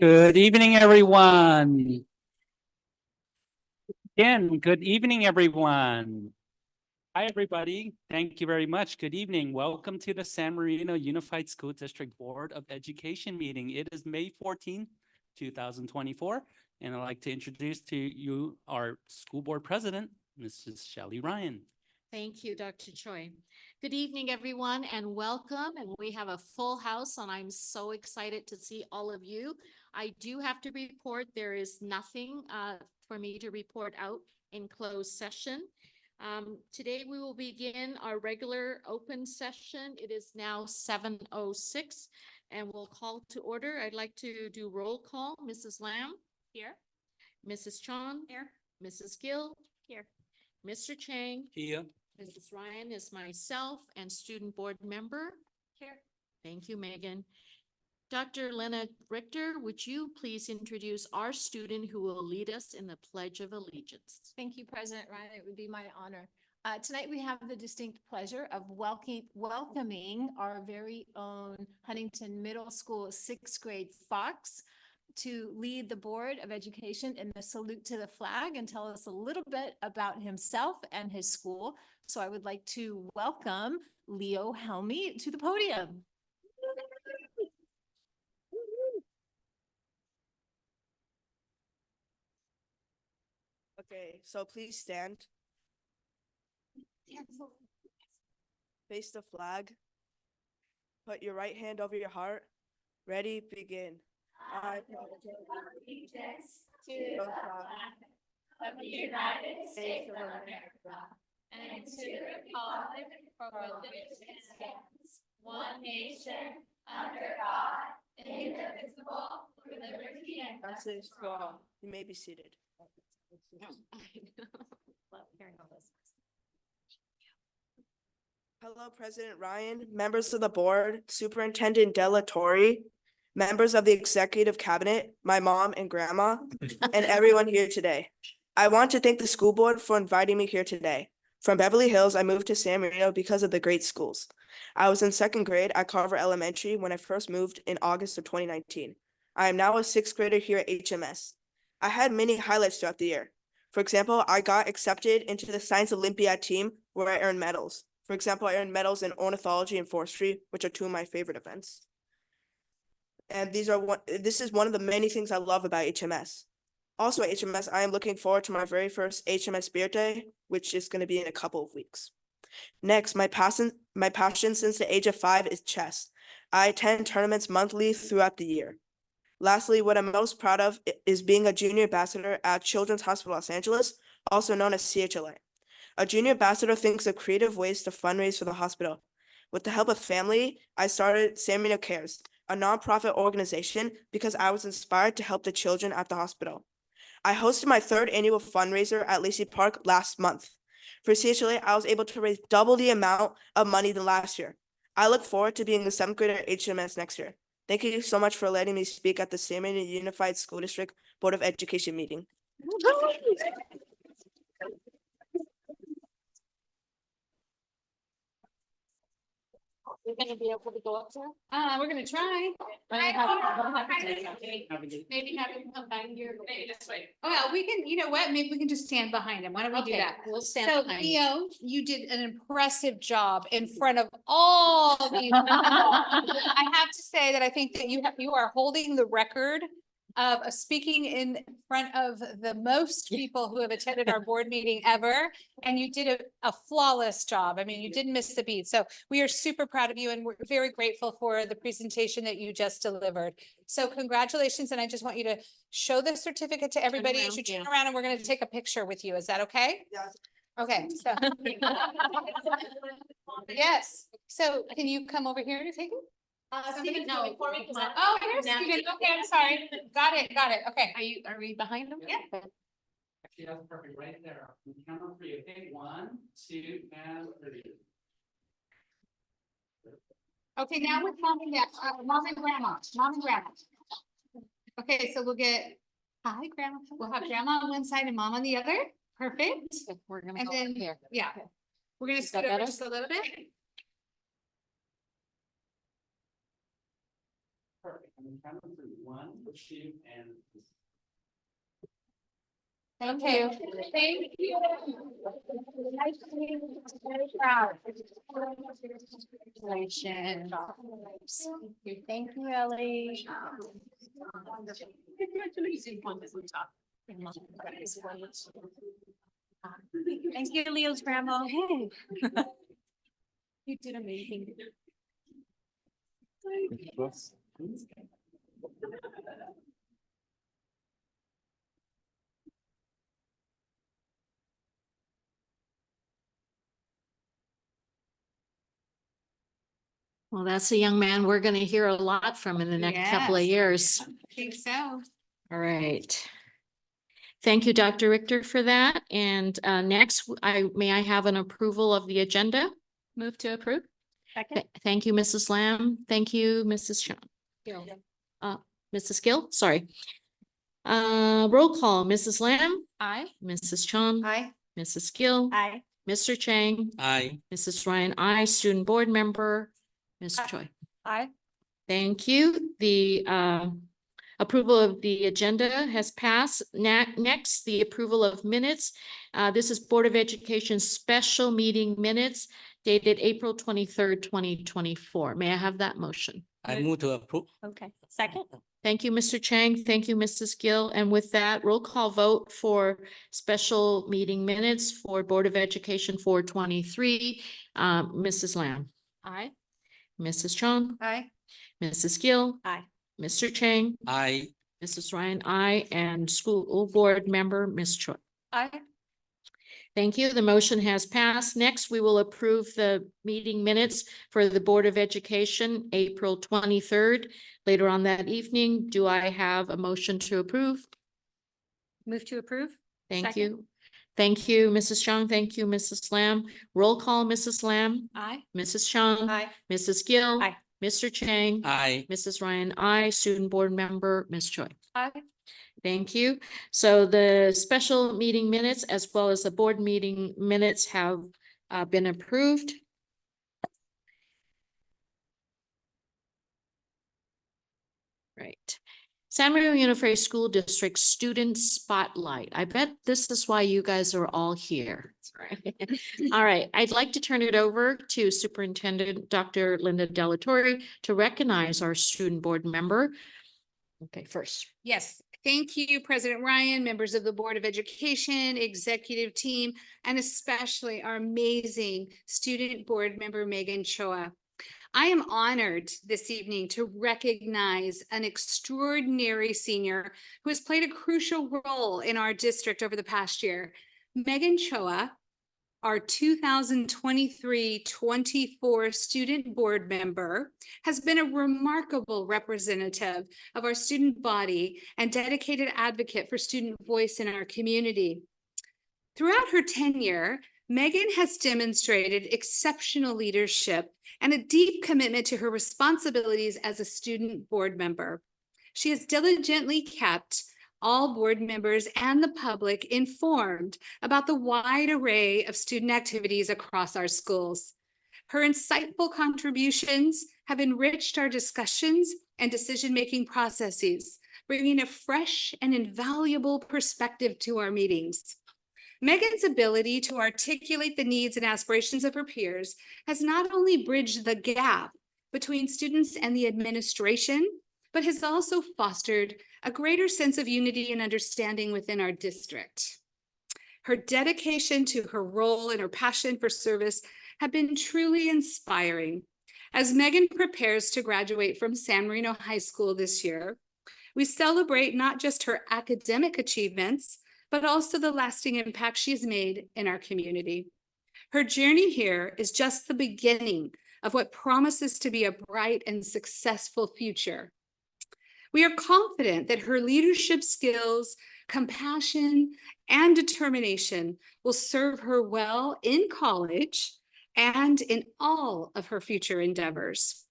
Good evening, everyone. Again, good evening, everyone. Hi, everybody. Thank you very much. Good evening. Welcome to the San Marino Unified School District Board of Education meeting. It is May 14th, 2024, and I'd like to introduce to you our school board president, Mrs. Shelley Ryan. Thank you, Dr. Choi. Good evening, everyone, and welcome. And we have a full house, and I'm so excited to see all of you. I do have to report there is nothing for me to report out in closed session. Today we will begin our regular open session. It is now 7:06, and we'll call to order. I'd like to do roll call. Mrs. Lamb? Here. Mrs. Chong? Here. Mrs. Gill? Here. Mr. Chang? Here. Mrs. Ryan is myself and student board member. Here. Thank you, Megan. Dr. Lena Richter, would you please introduce our student who will lead us in the Pledge of Allegiance? Thank you, President Ryan. It would be my honor. Tonight we have the distinct pleasure of welcoming our very own Huntington Middle School sixth grade Fox to lead the Board of Education in the salute to the flag and tell us a little bit about himself and his school. So I would like to welcome Leo Helmy to the podium. Okay, so please stand. Face the flag. Put your right hand over your heart. Ready, begin. I pledge allegiance to the flag of the United States of America and to the republic for which it stands, one nation, under God, indivisible, with liberty and justice for all. You may be seated. Love hearing all this. Hello, President Ryan, members of the board, Superintendent Della Torre, members of the executive cabinet, my mom and grandma, and everyone here today. I want to thank the school board for inviting me here today. From Beverly Hills, I moved to San Marino because of the great schools. I was in second grade at Carver Elementary when I first moved in August of 2019. I am now a sixth grader here at HMS. I had many highlights throughout the year. For example, I got accepted into the Science Olympiad team where I earned medals. For example, I earned medals in ornithology and forestry, which are two of my favorite events. And this is one of the many things I love about HMS. Also at HMS, I am looking forward to my very first HMS Spirit Day, which is going to be in a couple of weeks. Next, my passion since the age of 5 is chess. I attend tournaments monthly throughout the year. Lastly, what I'm most proud of is being a junior ambassador at Children's Hospital Los Angeles, also known as CHLA. A junior ambassador thinks of creative ways to fundraise for the hospital. With the help of family, I started San Marino Cares, a nonprofit organization, because I was inspired to help the children at the hospital. I hosted my 3rd annual fundraiser at Lacey Park last month. For CHLA, I was able to raise double the amount of money than last year. I look forward to being a 7th grader at HMS next year. Thank you so much for letting me speak at the San Marino Unified School District Board of Education meeting. We're going to be able to go up there? We're going to try. Maybe have him come back here. Maybe this way. Well, we can, you know what, maybe we can just stand behind him. Why don't we do Okay, that? we'll stand So behind you. Leo, you did an impressive job in front of all these. I have to say that I think that you are holding the record of speaking in front of the most people who have attended our board meeting ever. And you did a flawless job. I mean, you didn't miss the beat. So we are super proud of you and we're very grateful for the presentation that you just delivered. So congratulations. And I just want you to show the certificate to everybody as you turn around and we're going to take a picture with you. Is that okay? Yes. Okay, so. Yes. So can you come over here to take it? Stephen, no, before we. Oh, here's Stephen. Okay, I'm sorry. Got it. Okay. Are we behind them? Yeah. Actually, that's perfect right there. Count on 3. Okay, 1, 2, and 3. Okay, now we're counting that, mom and grandma. Okay, so we'll get, hi, grandma. We'll have grandma on one side and mom on the other. Perfect. We're gonna And go then, up here. yeah, we're gonna Is that scoot over better? just a little bit. Perfect. And Count of three. 1, 2, and. Thank you. Thank you. Nice to meet you. Very proud. Congratulations. Thank you, Ellie. Thank you, Leo's grandma. Hey. You did amazing. Well, that's a young man we're going to hear a lot from in the next couple of Yes. years. I think so. All right. Thank you, Dr. Richter, for that. And next, may I have an approval of the agenda? Move to approve. Second. Thank you, Mrs. Lamb. Thank you, Mrs. Shaw. Mrs. Gill, sorry. Roll call, Mrs. Lamb, Aye. Mrs. Chong. Aye. Mrs. Gill. Aye. Mr. Chang. Aye. Mrs. Ryan, aye. Student Board Member, Ms. Aye. Choi. Aye. Thank you. The approval of the agenda has passed. Next, the approval of minutes. This is Board of Education special meeting minutes dated April 23rd, 2024. May I have that motion? I move to approve. Okay. Second. Thank you, Mr. Chang. Thank you, Mrs. Gill. And with that, roll call vote for special meeting minutes for Board of Education 423. Mrs. Lamb, Aye. Mrs. Chong, Aye. Mrs. Gill, Aye. Mr. Chang, Aye. Mrs. Ryan, aye, and School Board Member, Ms. Choi. Aye. Thank you. The motion has passed. Next, we will approve the meeting minutes for the Board of Education, April 23rd. Later on that evening, do I have a motion to approve? Move to approve. Thank Second. you. Thank you, Mrs. Chong. Thank you, Mrs. Lamb. Roll call, Mrs. Lamb, Aye. Mrs. Chong. Aye. Mrs. Gill. Aye. Mr. Chang. Aye. Mrs. Ryan, aye. Student Board Member, Ms. Choi. Aye. Thank you. So the special meeting minutes as well as the board meeting minutes have been approved. Right. San Marino Unified School District Student Spotlight. I bet this is why you guys are all here. All right, I'd like to turn it over to Superintendent Dr. Linda Delatorre to recognize our student board member. Okay, first. Yes, thank you, President Ryan, members of the Board of Education, executive team, and especially our amazing student board member, Megan Choa. I am honored this evening to recognize an extraordinary senior who has played a crucial role in our district over the past year. Megan Choa, our 2023-24 student board member, has been a remarkable representative of our student body and dedicated advocate for student voice in our community. Throughout her tenure, Megan has demonstrated exceptional leadership and a deep commitment to her responsibilities as a student board member. She has diligently kept all board members and the public informed about the wide array of student activities across our schools. Her insightful contributions have enriched our discussions and decision-making processes, bringing a fresh and invaluable perspective to our meetings. Megan's ability to articulate the needs and aspirations of her peers has not only bridged the gap between students and the administration, but has also fostered a greater sense of unity and understanding within our district. Her dedication to her role and her passion for service have been truly inspiring. As Megan prepares to graduate from San Marino High School this year, we celebrate not just her academic achievements, but also the lasting impact she has made in our community. Her journey here is just the beginning of what promises to be a bright and successful future. We are confident that her leadership skills, compassion, and determination will serve her well in college and in all of her future endeavors.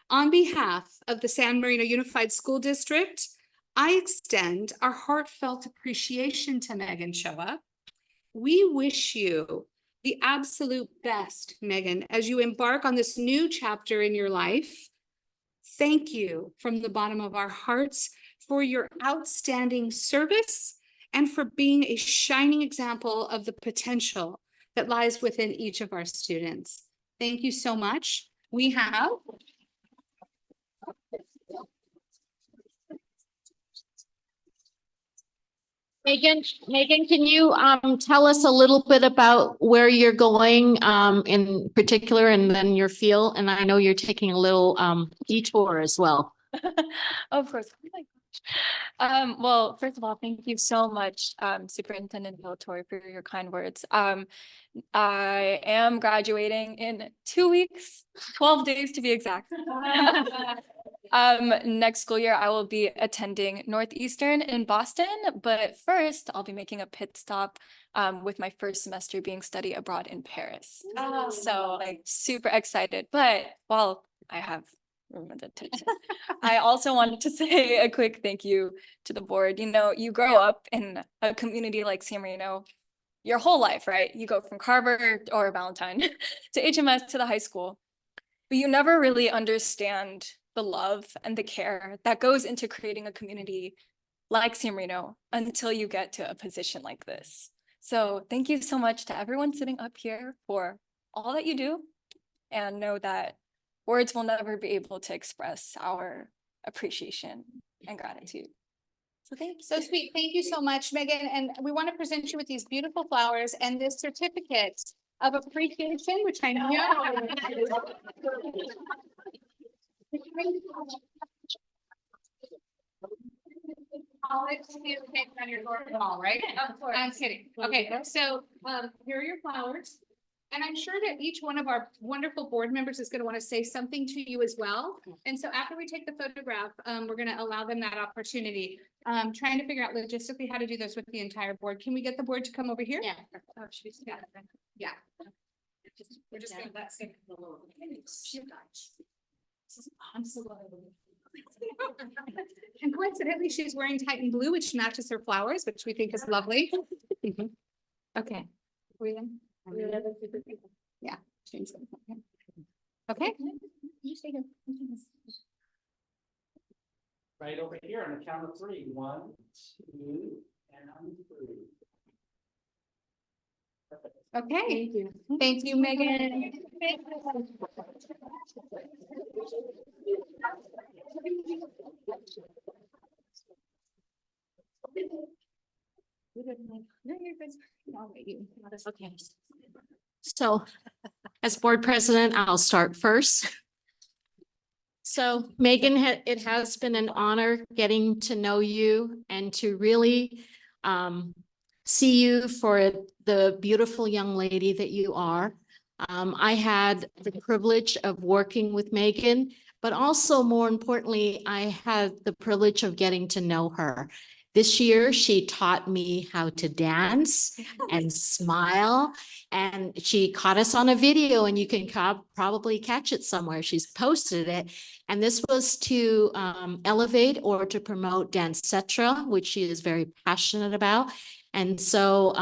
On behalf of the San Marino Unified School District, I extend our heartfelt appreciation to Megan Choa. We wish you the absolute best, Megan, as you embark on this new chapter in your life. thank you from the bottom of our hearts for your outstanding service and for being a shining example of the potential that lies within each of our students. Thank you so much. We have Megan, can you tell us a little bit about where you're going in particular and then your field? And I know you're taking a little detour as well. Of course. Oh my gosh. Well, first of all, thank you so much, Superintendent Delatorre, for your kind words. I am graduating in 2 weeks, 12 days to be exact. Next school year, I will be attending Northeastern in Boston, but first I'll be making a pit stop with my first semester being study abroad in Paris. So like super excited, but while I have I also wanted to say a quick thank you to the board. You know, you grow up in a community like San Marino your whole life, right? You go from Carver or Valentine to HMS to the high school, but you never really understand the love and the care that goes into creating a community like San Marino until you get to a position like this. So thank you so much to everyone sitting up here for all that you do, and know that words will never be able to express our appreciation and gratitude. So thank you. so sweet. Thank you so much, Megan. And we want to present you with these beautiful flowers and this certificate of appreciation, which I know. Right? I'm kidding. Okay, so here are your flowers. And I'm sure that each one of our wonderful board members is going to want to say something to you as well. And so after we take the photograph, we're going to allow them that opportunity. Trying to figure out logistically how to do this with the entire board. Can we get the board to come over here? Yeah. Oh, yeah. We're just going to let sink the lower. And coincidentally, she's wearing Titan blue, which matches her flowers, which we think is lovely. Okay. Yeah. Okay. Right over here on the count of 3. 1, 2, and on 3. Perfect. Okay. Thank you, Megan. Okay. So as board president, I'll start first. So Megan, it has been an honor getting to know you and to really see you for the beautiful young lady that you are. I had the privilege of working with Megan, but also more importantly, I had the privilege of getting to know her. This year, she taught me how to dance and smile, and she caught us on a video, and you can probably catch it somewhere. She's posted it. And this was to elevate or to promote Dancetra, which she is very passionate about. And so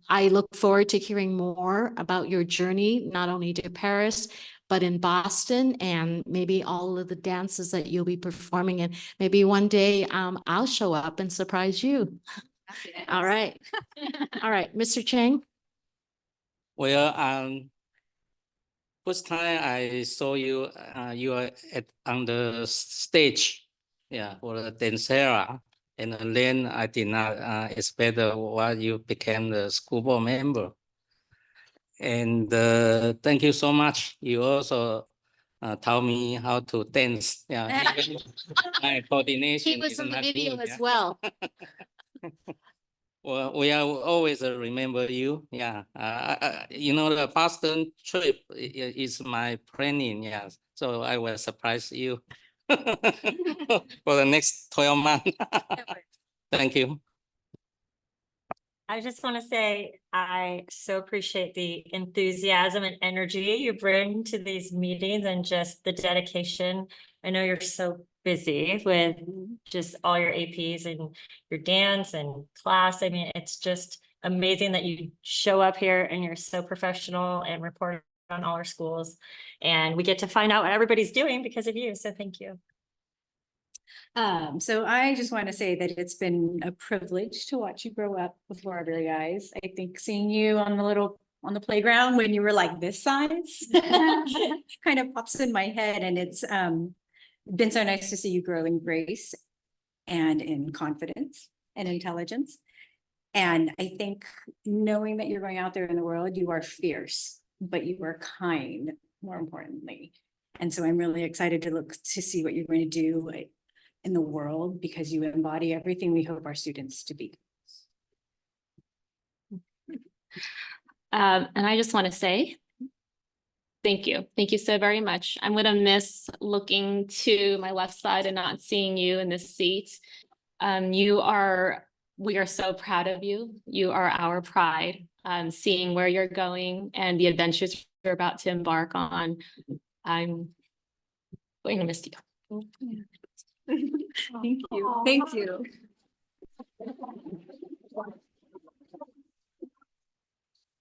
I look forward to hearing more about your journey, not only to Paris, but in Boston, and maybe all of the dances that you'll be performing. And maybe one day I'll show up and surprise you. All right. All right, Mr. Chang. Well, first time I saw you, you are on the stage, yeah, for the Dancera. And then I did not expect what you became the school board member. And thank you so much. You also taught me how to dance. Yeah, my coordination. He was is in the not video good, as yeah. well. Well, we will always remember you. Yeah, you know, the Boston trip is my planning. Yeah, so I will surprise you for the next 12 months. Thank you. I just want to say, I so appreciate the enthusiasm and energy you bring to these meetings and just the dedication. I know you're so busy with just all your APs and your dance and class. I mean, it's just amazing that you show up here and you're so professional and report on all our schools. And we get to find out what everybody's doing because of you. So thank you. So I just want to say that it's been a privilege to watch you grow up before our very eyes. I think seeing you on the playground when you were like this size kind of pops in my head, and it's been so nice to see you grow in grace and in confidence and intelligence. And I think knowing that you're going out there in the world, you are fierce, but you are kind, more importantly. And so I'm really excited to see what you're going to do in the world, because you embody everything we hope our students to be. And I just want to say, thank you. Thank you so very much. I'm going to miss looking to my left side and not seeing you in this seat. We are so proud of you. You are our pride. Seeing where you're going and the adventures you're about to embark on, I'm going to miss you. Thank you. Thank you.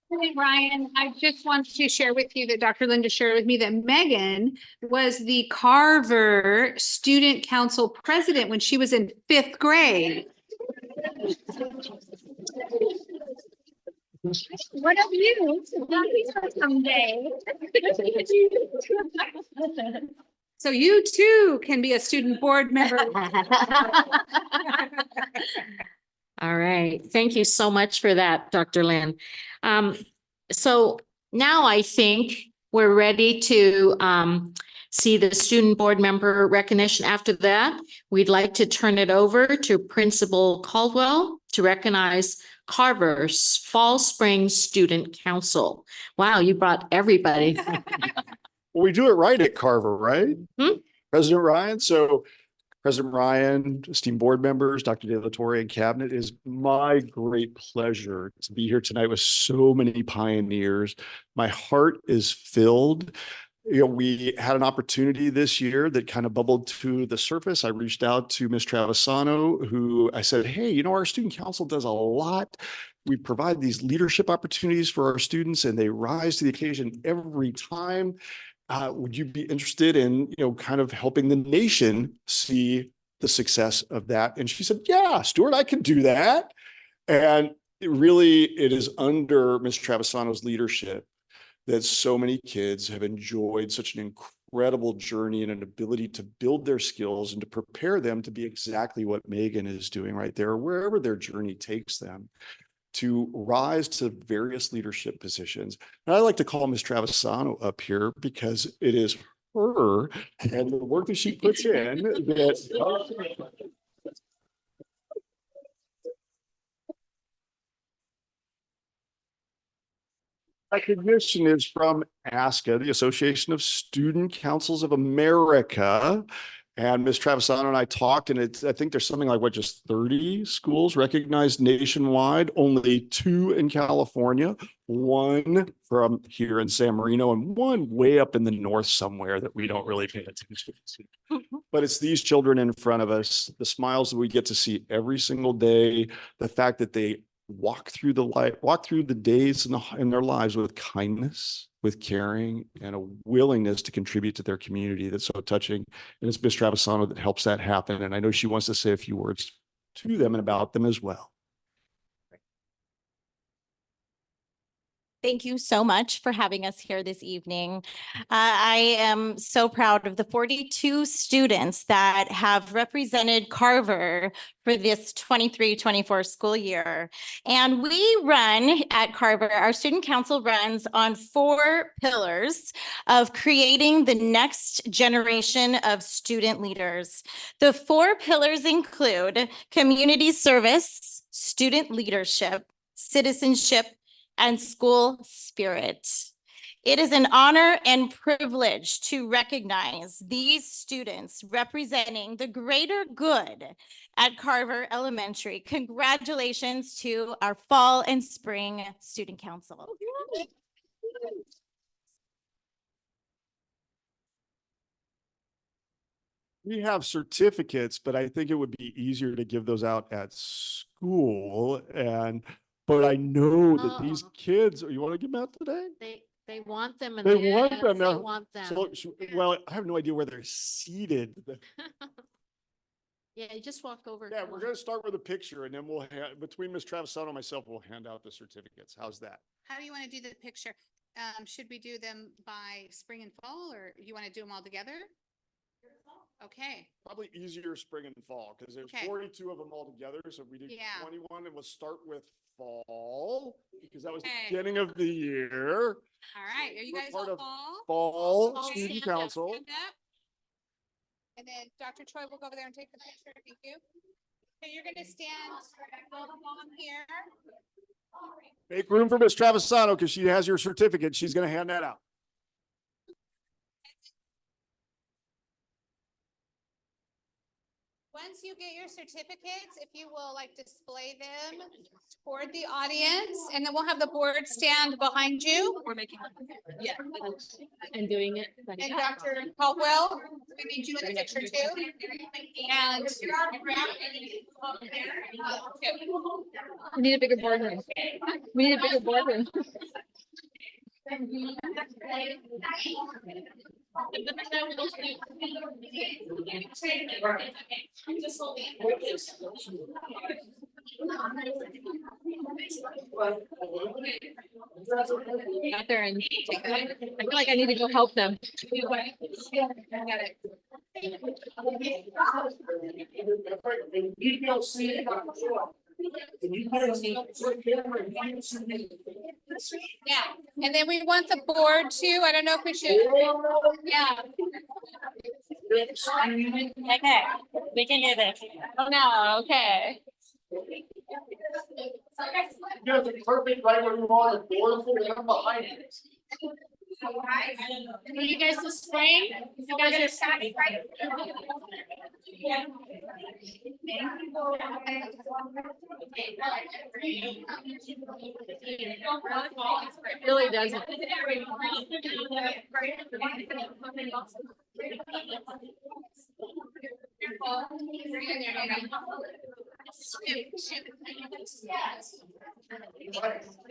Hey, Ryan, I just want to share with you that Dr. Linda shared with me that Megan was the Carver Student Council president when she was in 5th grade. What of you? Someday. So you too can be a student board member. All right. Thank you so much for that, Dr. Lynn. So now I think we're ready to see the student board member recognition. After that, we'd like to turn it over to Principal Caldwell to recognize Carver's Fall Spring Student Council. Wow, you brought everybody. Well, we do it right at Carver, right? Hmm? President Ryan. So President Ryan, esteemed board members, Dr. De La Torre and cabinet, it is my great pleasure to be here tonight with so many pioneers. My heart is filled. You know, we had an opportunity this year that kind of bubbled to the surface. I reached out to Ms. Travisano, who I said, hey, you know, our student council does a lot. We provide these leadership opportunities for our students and they rise to the occasion every time. Would you be interested in, you know, kind of helping the nation see the success of that? And she said, yeah, Stuart, I can do that. And it is under Ms. Travisano's leadership that so many kids have enjoyed such an incredible journey and an ability to build their skills and to prepare them to be exactly what Megan is doing right there, wherever their journey takes them, to rise to various leadership positions. And I like to call Ms. Travisano up here because it is her and the work that she puts in that recognition is from ASCA, the Association of Student Councils of America. And Ms. Travisano and I talked, and I think there's something like just 30 schools recognized nationwide, only 2 in California, 1 from here in San Marino, and 1 way up in the north somewhere that we don't really pay attention to. But it's these children in front of us, the smiles that we get to see every single day, the fact that they walk through the days in their lives with kindness, with caring, and a willingness to contribute to their community that's so touching. And it's Ms. Travisano that helps that happen. And I know she wants to say a few words to them and about them as well. Thank you so much for having us here this evening. I am so proud of the 42 students that have represented Carver for this 23-24 school year. And we run at Carver, our student council runs on 4 pillars of creating the next generation of student leaders. The 4 pillars include community service, student leadership, citizenship, and school spirit. It is an honor and privilege to recognize these students representing the greater good at Carver Elementary. Congratulations to our fall and spring student council. We have certificates, but I think it would be easier to give those out at school. But I know that these kids, you want to give them out today? They want them. They want them. They want them. So, well, I have no idea where they're seated. Yeah, you just walk over. Yeah, come we're on. gonna start with a picture and then we'll between Ms. Travisano and myself, we'll hand out the certificates. How's that? How do you want to do the picture? Should we do them by spring and fall, or you want to do them all together? Okay, Probably easier spring and fall, because there's Okay. 42 of them all together, so if we did Yeah. 21, and we'll start with fall, because that was the Okay. beginning of the year. all right. Are you We're guys part all of fall? Fall Okay, Student stand up, Council. stand up. And then Dr. Choi will go over there and take the picture. Thank you. So you're gonna stand along here. Make room for Ms. Travisano, because she has your certificate. She's gonna hand that out. Once you get your certificates, if you will like display them toward the audience, and then we'll have the board stand behind you. We're making, yeah, and doing it. And Dr. Caldwell, we need you in the picture too. And We need a bigger boardroom. We need a bigger boardroom. Out there and take them. I feel like I need to go help them. yeah, and then we want the board too. I don't know if we should. Yeah. Okay, we can do this. Oh, no, okay. You have the perfect right where you want, the board will be behind it. Are you guys the spring? You guys are starting, right? It really doesn't.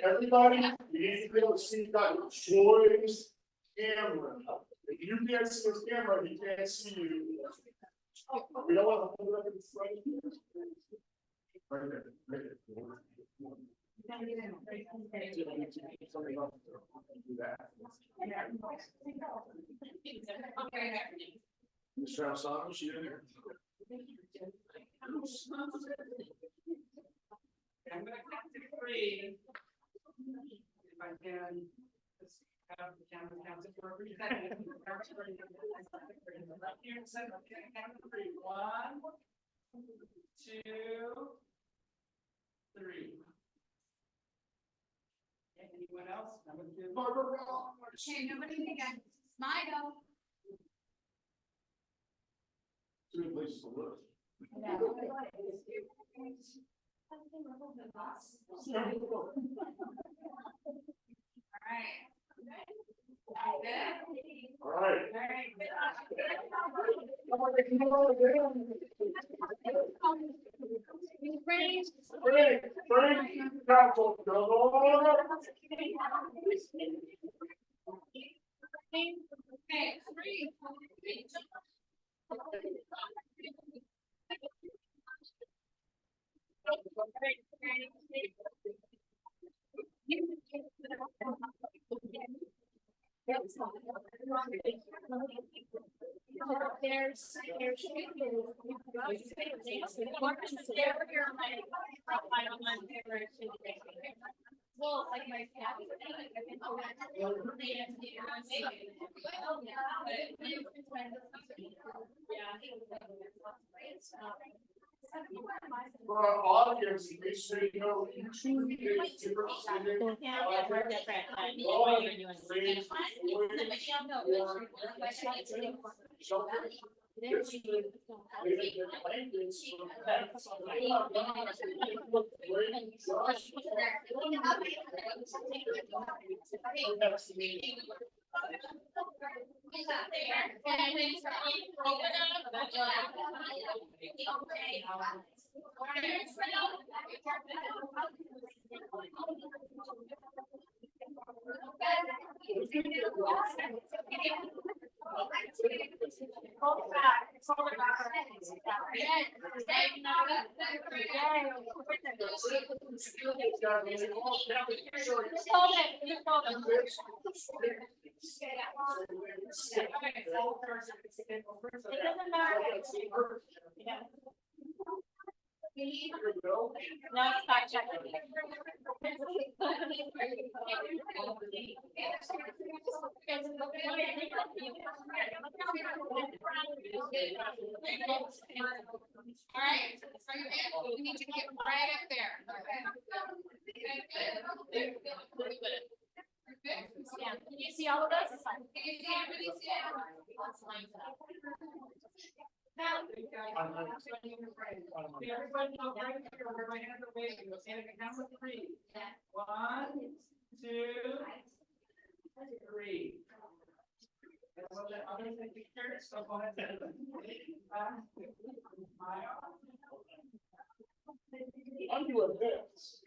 Everybody, you need to be able to see Dr. Choi's camera. If you can't see his camera, he can't see you. We don't want to hold it up in front. Right there, right there. Do that. Ms. Travisano, she in there? I'm gonna count to 3. If I can, just have the camera count it for every second. Here, set up, okay, count to 3. 1, 2, 3. Anyone else? Okay, nobody again. Smile. Two places to look. All right. Well, like my. For our audience, make sure you know YouTube is super exciting. Yeah, we're different. All right, we need to get right up there. Can you see all of us? One, two, three. I'm doing this.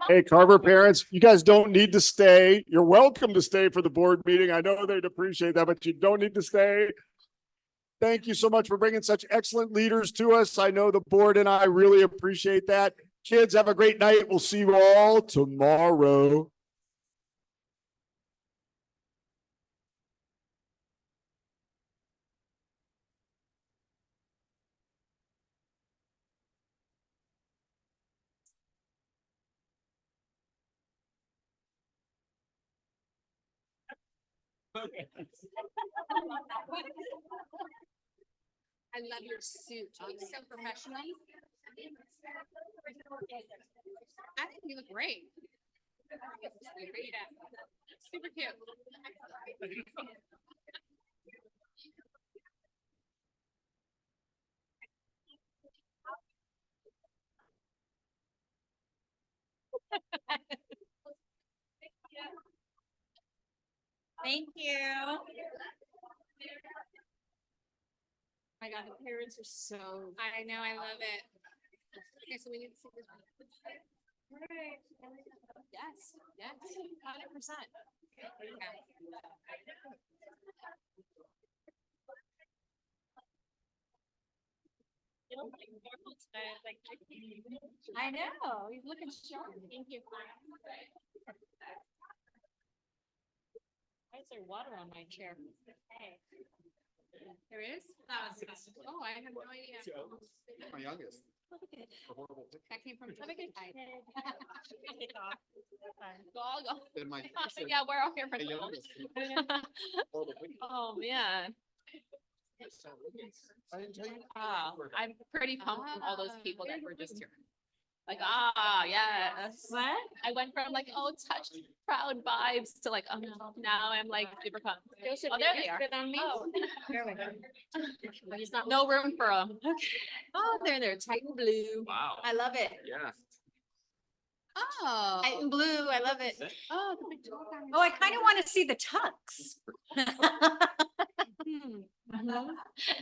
Hey, Carver parents, you guys don't need to stay. You're welcome to stay for the board meeting. I know they'd appreciate that, but you don't need to stay. Thank you so much for bringing such excellent leaders to us. I know the board and I really appreciate that. Kids, have a great night. We'll see you all tomorrow. I love your suit. You look so professional. I think you look great. Super cute. Thank you. My God, the parents are so. I know, I love it. Okay, so we need to see this. Right. Yes, yes, 100%. I know, he's looking sharp. Thank you. Why is there water on my chair? Hey. There is? Oh, I have no idea. My youngest. That came from. Have a good Hi. Go. Then my Yeah, we're all here for my that. youngest. Oh, man. I didn't tell you. I'm pretty pumped from all those people that were just here. Like, yes. What? I went from like, oh, touched, proud vibes to like, oh, no, now I'm like super pumped. Joseph, Oh, did there you they are. spit on me? Oh. There we go. There's not No room for them. Oh, they're tight and blue. Wow. I love it. Yeah. Oh. Tight and blue. I love it. Oh, the big dog. Oh, I kind of want to see the tux.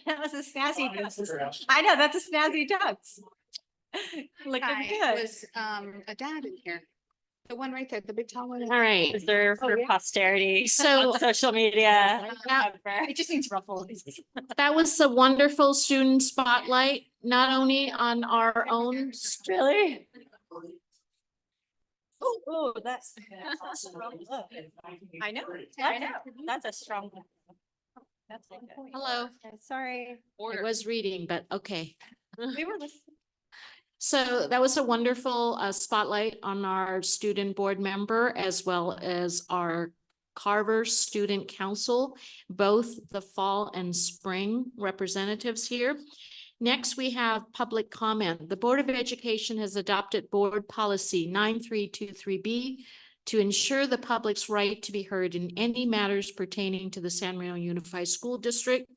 That was a snazzy. I know, that's a snazzy tux. Looking Hi, good. was a dad in here. The one right there, the big tall one. All right, reserved Oh, for yeah. posterity. So- Social media. It just needs ruffles. That was a wonderful student spotlight, not only on our own. Really? Oh, that's a strong look. I know. I know, that's a strong. Hello. Sorry. I was reading, but okay. We were listening. So that was a wonderful spotlight on our student board member as well as our Carver Student Council, both the fall and spring representatives here. Next, we have public comment. The Board of Education has adopted Board Policy 9323B to ensure the public's right to be heard in any matters pertaining to the San Marino Unified School District.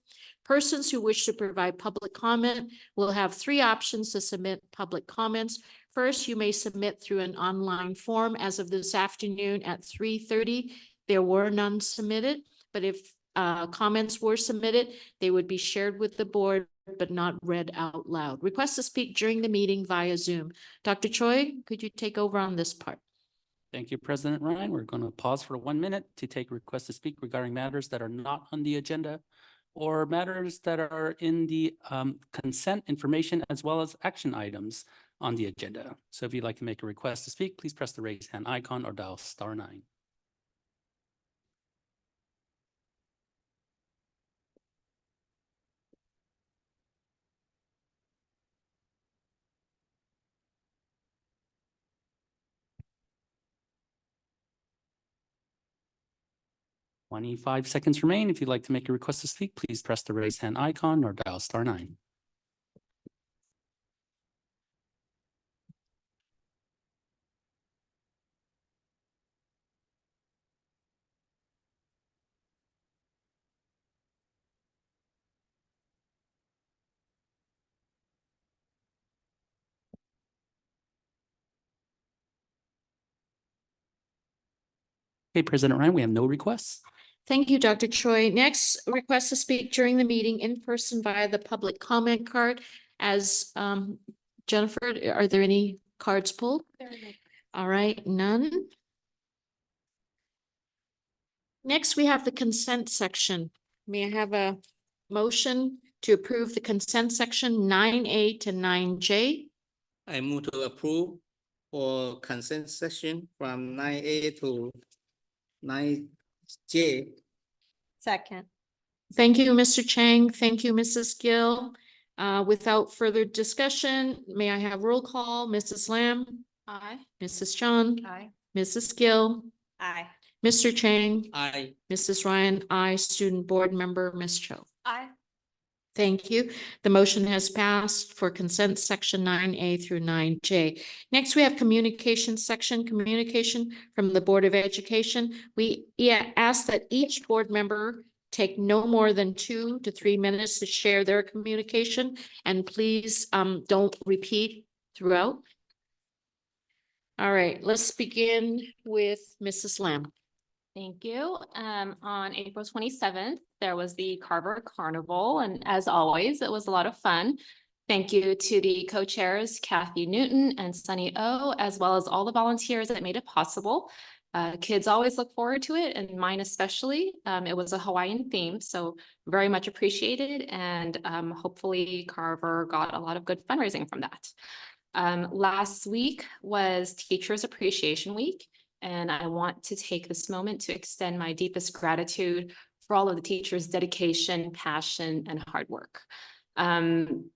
Persons who wish to provide public comment will have 3 options to submit public comments. First, you may submit through an online form. As of this afternoon at 3:30, there were none submitted, but if comments were submitted, they would be shared with the board but not read out loud. Request to speak during the meeting via Zoom. Dr. Choi, could you take over on this part? Thank you, President Ryan. We're going to pause for 1 minute to take requests to speak regarding matters that are not on the agenda or matters that are in the consent information as well as action items on the agenda. So if you'd like to make a request to speak, please press the raise hand icon or dial *9. "25 seconds remain. If you'd like to make a request to speak, please press the raise hand icon or dial *9. Okay, President Ryan, we have no requests. Thank you, Dr. Choi. Next, request to speak during the meeting in person via the public comment card. As Jennifer, are there any cards pulled? All right, none. Next, we have the consent section. May I have a motion to approve the consent section 9A to 9J? I move to approve for consent section from 9A to 9J. Second. Thank you, Mr. Chang. Thank you, Mrs. Gill. Without further discussion, may I have roll call? Mrs. Lamb? Aye. Mrs. Chun? Aye. Mrs. Gill? Aye. Mr. Chang? I Mrs. Ryan? I, Student Board Member, Ms. Cho. Aye. Thank you. The motion has passed for consent section 9A through 9J. Next, we have communication section, communication from the Board of Education. We ask that each board member take no more than 2 to 3 minutes to share their communication, and please don't repeat throughout. All right, let's begin with Mrs. Lamb. Thank you. On April 27th, there was the Carver Carnival, and as always, it was a lot of fun. Thank you to the co-chairs, Kathy Newton and Sunny O, as well as all the volunteers that made it possible. Kids always look forward to it, and mine especially. It was a Hawaiian theme, so very much appreciated, and hopefully Carver got a lot of good fundraising from that. Last week was Teachers Appreciation Week, and I want to take this moment to extend my deepest gratitude for all of the teachers' dedication, passion, and hard work.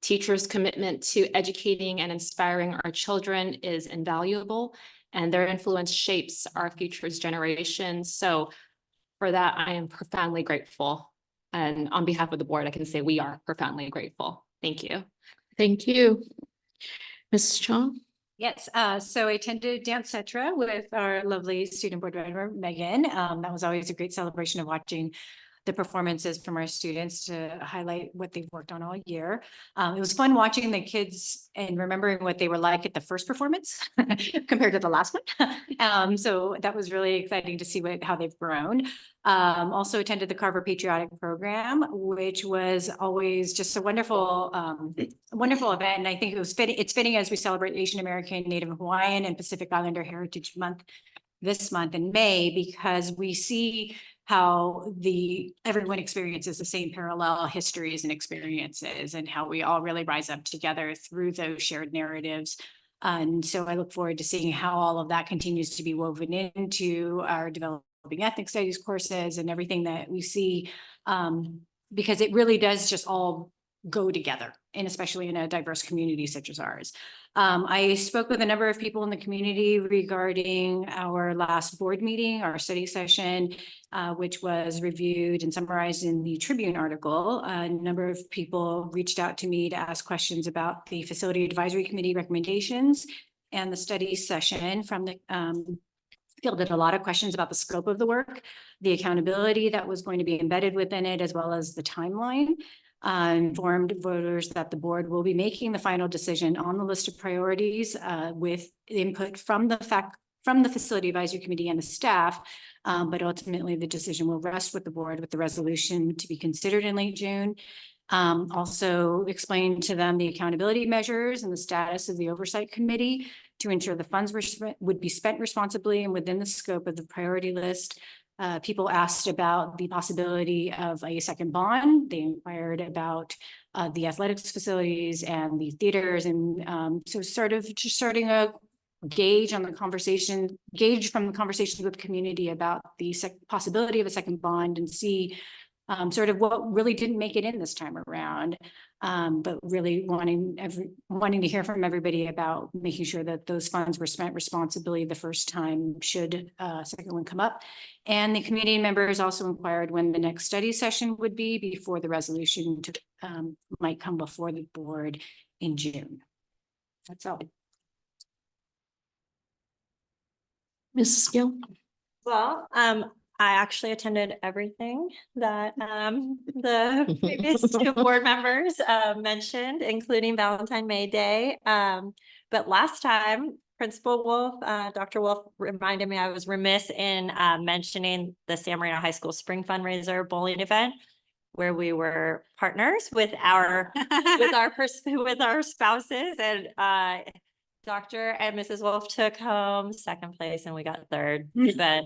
Teachers' commitment to educating and inspiring our children is invaluable, and their influence shapes our future's generations. So for that, I am profoundly grateful. And on behalf of the board, I can say we are profoundly grateful. Thank you. Thank you. Mrs. Chong? Yes, so I attended Dance Cetra with our lovely student board member, Megan. That was always a great celebration of watching the performances from our students to highlight what they've worked on all year. It was fun watching the kids and remembering what they were like at the first performance compared to the last one. So that was really exciting to see how they've grown. Also attended the Carver Patriotic Program, which was always just a wonderful, wonderful event. And I think it was fitting. It's fitting as we celebrate Asian American, Native Hawaiian, and Pacific Islander Heritage Month this month in May, because we see how everyone experiences the same parallel histories and experiences, and how we all really rise up together through those shared narratives. And so I look forward to seeing how all of that continues to be woven into our developing ethnic studies courses and everything that we see because it really does just all go together, and especially in a diverse community such as ours. I spoke with a number of people in the community regarding our last board meeting, our study session, which was reviewed and summarized in the Tribune article. A number of people reached out to me to ask questions about the Facility Advisory Committee recommendations and the study session from the fielded a lot of questions about the scope of the work, the accountability that was going to be embedded within it, as well as the timeline. Informed voters that the board will be making the final decision on the list of priorities with input from the Facility Advisory Committee and the staff. But ultimately, the decision will rest with the board with the resolution to be considered in late June. Also explain to them the accountability measures and the status of the oversight committee to ensure the funds would be spent responsibly and within the scope of the priority list. People asked about the possibility of a second bond. They inquired about the athletics facilities and the theaters, and so sort of just starting a gauge from the conversations with the community about the possibility of a second bond, and see sort of what really didn't make it in this time around. But really wanting to hear from everybody about making sure that those funds were spent responsibly the first time should a second one come up. And the community members also inquired when the next study session would be before the resolution might come before the board in June. That's all. Mrs. Gill? Well, I actually attended everything that the previous two board members mentioned, including Valentine May Day. But last time, Principal Wolf, Dr. Wolf reminded me I was remiss in mentioning the San Marino High School Spring Fundraiser Bowling event, where we were partners with our with our spouses, and Dr. and Mrs. Wolf took home second place and we got third. But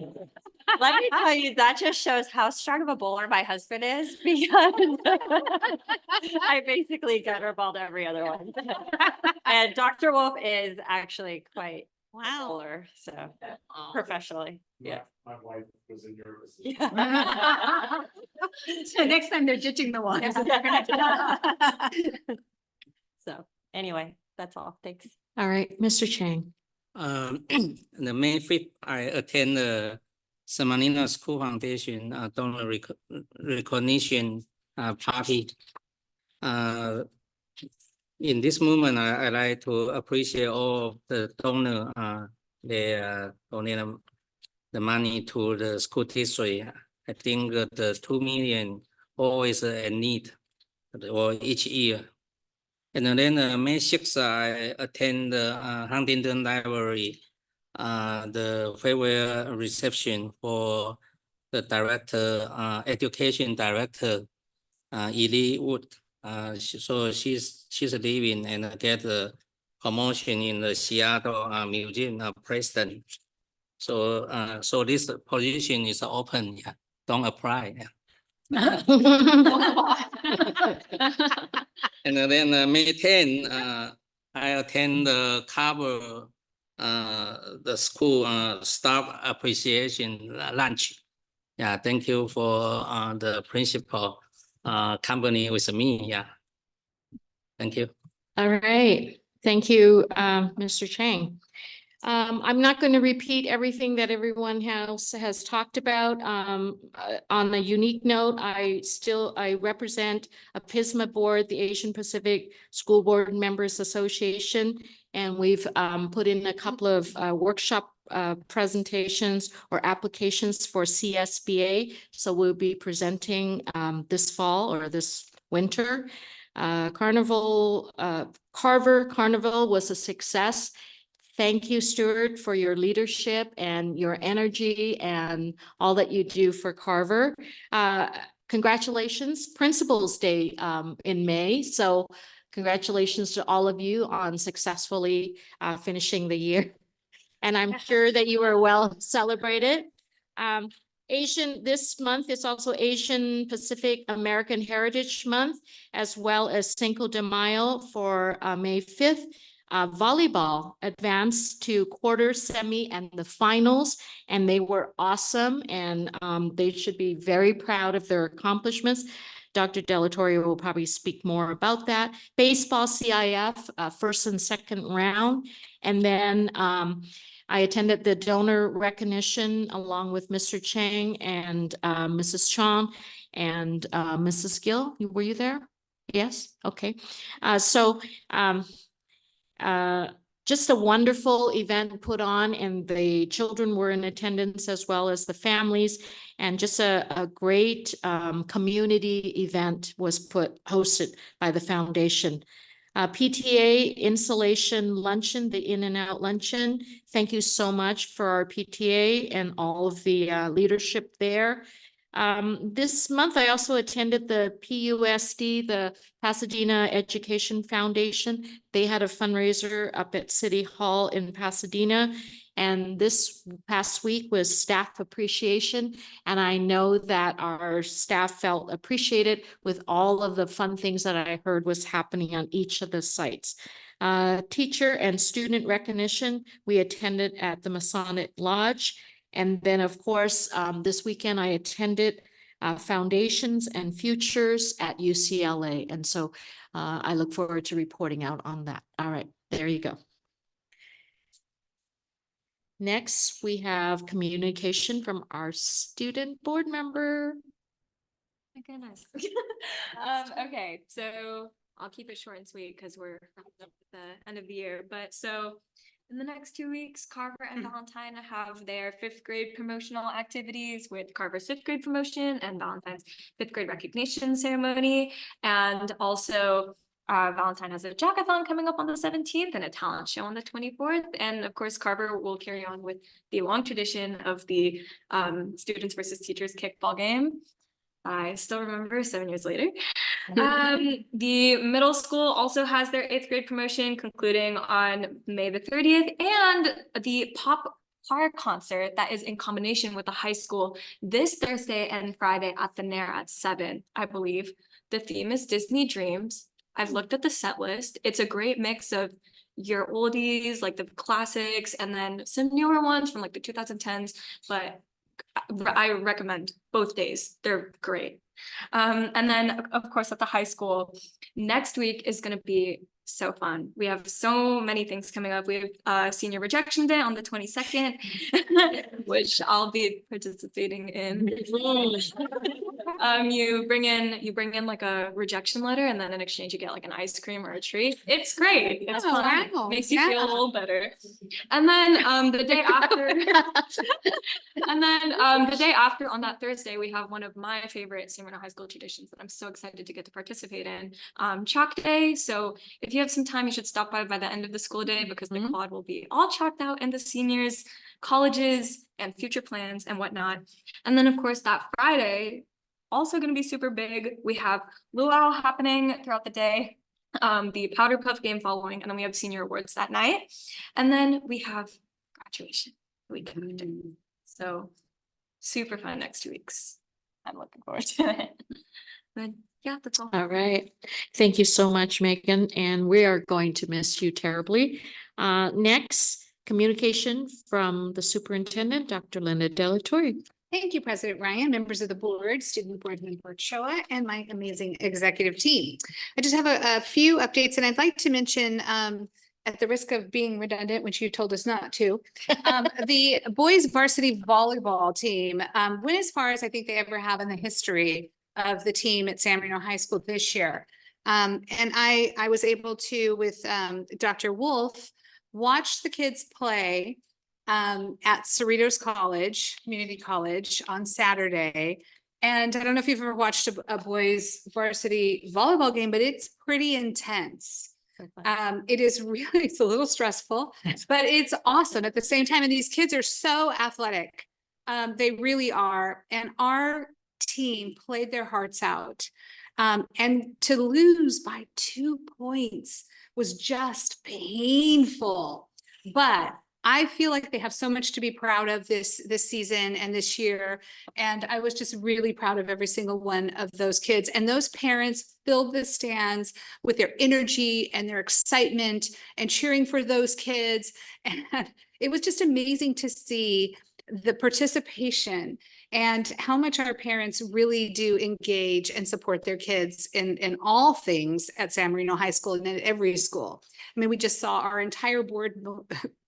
let me tell you, that just shows how strong of a bowler my husband is, because I basically gutterballed every other one. And Dr. Wolf is actually quite a bowler, so professionally. Yeah. My wife was in nervous. Yeah. So next time they're ditching the ones. So anyway, that's all. Thanks. All right, Mr. Chang. The May 5th, I attend the San Marino School Foundation donor recognition party. In this moment, I like to appreciate all the donors. They donate the money to the school district. I think the 2 million always a need or each year. And then May 6th, I attend the Huntington Library, the farewell reception for the director, education director, Ely Wood. So she's leaving and get a promotion in the Seattle Museum president. So so this position is open. Yeah, don't apply. Yeah. And then May 10, I attend the cover the school staff appreciation lunch. Yeah, thank you for the principal company with me. Yeah, thank you. All right, thank you, Mr. Chang. I'm not going to repeat everything that everyone has talked about. On a unique note, I represent a PISMA board, the Asian Pacific School Board Members Association, and we've put in a couple of workshop presentations or applications for CSBA. So we'll be presenting this fall or this winter. Carver Carnival was a success. Thank you, Stuart, for your leadership and your energy and all that you do for Carver. Congratulations, Principals Day in May. So congratulations to all of you on successfully finishing the year. And I'm sure that you were well celebrated. This month is also Asian Pacific American Heritage Month, as well as Cinco de Mayo for May 5th. Volleyball advanced to quarter, semi, and the finals, and they were awesome, and they should be very proud of their accomplishments. Dr. Delatorre will probably speak more about that. Baseball CIF, first and second round. And then I attended the donor recognition along with Mr. Chang and Mrs. Chong and Mrs. Gill. Were you there? Yes, okay. Just a wonderful event put on, and the children were in attendance as well as the families. And just a great community event was hosted by the foundation. PTA installation luncheon, the In and Out luncheon. Thank you so much for our PTA and all of the leadership there. This month, I also attended the PUSD, the Pasadena Education Foundation. They had a fundraiser up at City Hall in Pasadena. And this past week was staff appreciation. And I know that our staff felt appreciated with all of the fun things that I heard was happening on each of the sites. Teacher and student recognition, we attended at the Masonic Lodge. And then, of course, this weekend I attended Foundations and Futures at UCLA. And so I look forward to reporting out on that. All right, there you go. Next, we have communication from our student board member. My goodness. Okay, so I'll keep it short and sweet because we're wrapping up at the end of the year. But so in the next 2 weeks, Carver and Valentine have their 5th grade promotional activities with Carver's 5th grade promotion and Valentine's 5th grade recognition ceremony. And also Valentine has a jackathon coming up on the 17th and a talent show on the 24th. And of course, Carver will carry on with the long tradition of the students versus teachers kickball game. I still remember 7 years later. The middle school also has their 8th grade promotion concluding on May the 30th, and the pop choir concert that is in combination with the high school this Thursday and Friday at the Nair at 7, I believe. The theme is Disney Dreams. I've looked at the set list. It's a great mix of your oldies, like the classics, and then some newer ones from like the 2010s, but I recommend both days. They're great. And then of course at the high school, next week is going to be so fun. We have so many things coming up. We have senior rejection day on the 22nd, which I'll be participating in. You bring in like a rejection letter, and then in exchange you get like an ice cream or a treat. It's great. It's fun. Wow. Makes you feel a little better. And then the day after, the day after on that Thursday, we have one of my favorite San Marino High School traditions that I'm so excited to get to participate in, Chalk Day. So if you have some time, you should stop by the end of the school day because the quad will be all chalked out and the seniors, colleges, and future plans and whatnot. And then of course that Friday, also going to be super big. We have luau happening throughout the day, the powder puff game following, and then we have senior awards that night. And then we have graduation the week after. So super fun next 2 weeks. I'm looking forward to it. But yeah, that's all. All right. Thank you so much, Megan. And we are going to miss you terribly. Next, communication from the superintendent, Dr. Linda Delatorre. Thank you, President Ryan, members of the board, student board member Choa, and my amazing executive team. I just have a few updates, and I'd like to mention, at the risk of being redundant, which you told us not to, the boys varsity volleyball team went as far as I think they ever have in the history of the team at San Marino High School this year. And I was able to, with Dr. Wolf, watch the kids play at Cerritos College, Community College on Saturday. And I don't know if you've ever watched a boys varsity volleyball game, but it's pretty intense. It is really, it's a little stressful, but it's awesome at the same time. And these kids are so athletic. They really are. And our team played their hearts out. And to lose by 2 points was just painful. But I feel like they have so much to be proud of this season and this year. And I was just really proud of every single one of those kids. And those parents filled the stands with their energy and their excitement and cheering for those kids. And it was just amazing to see the participation and how much our parents really do engage and support their kids in all things at San Marino High School and at every school. I mean, we just saw our entire board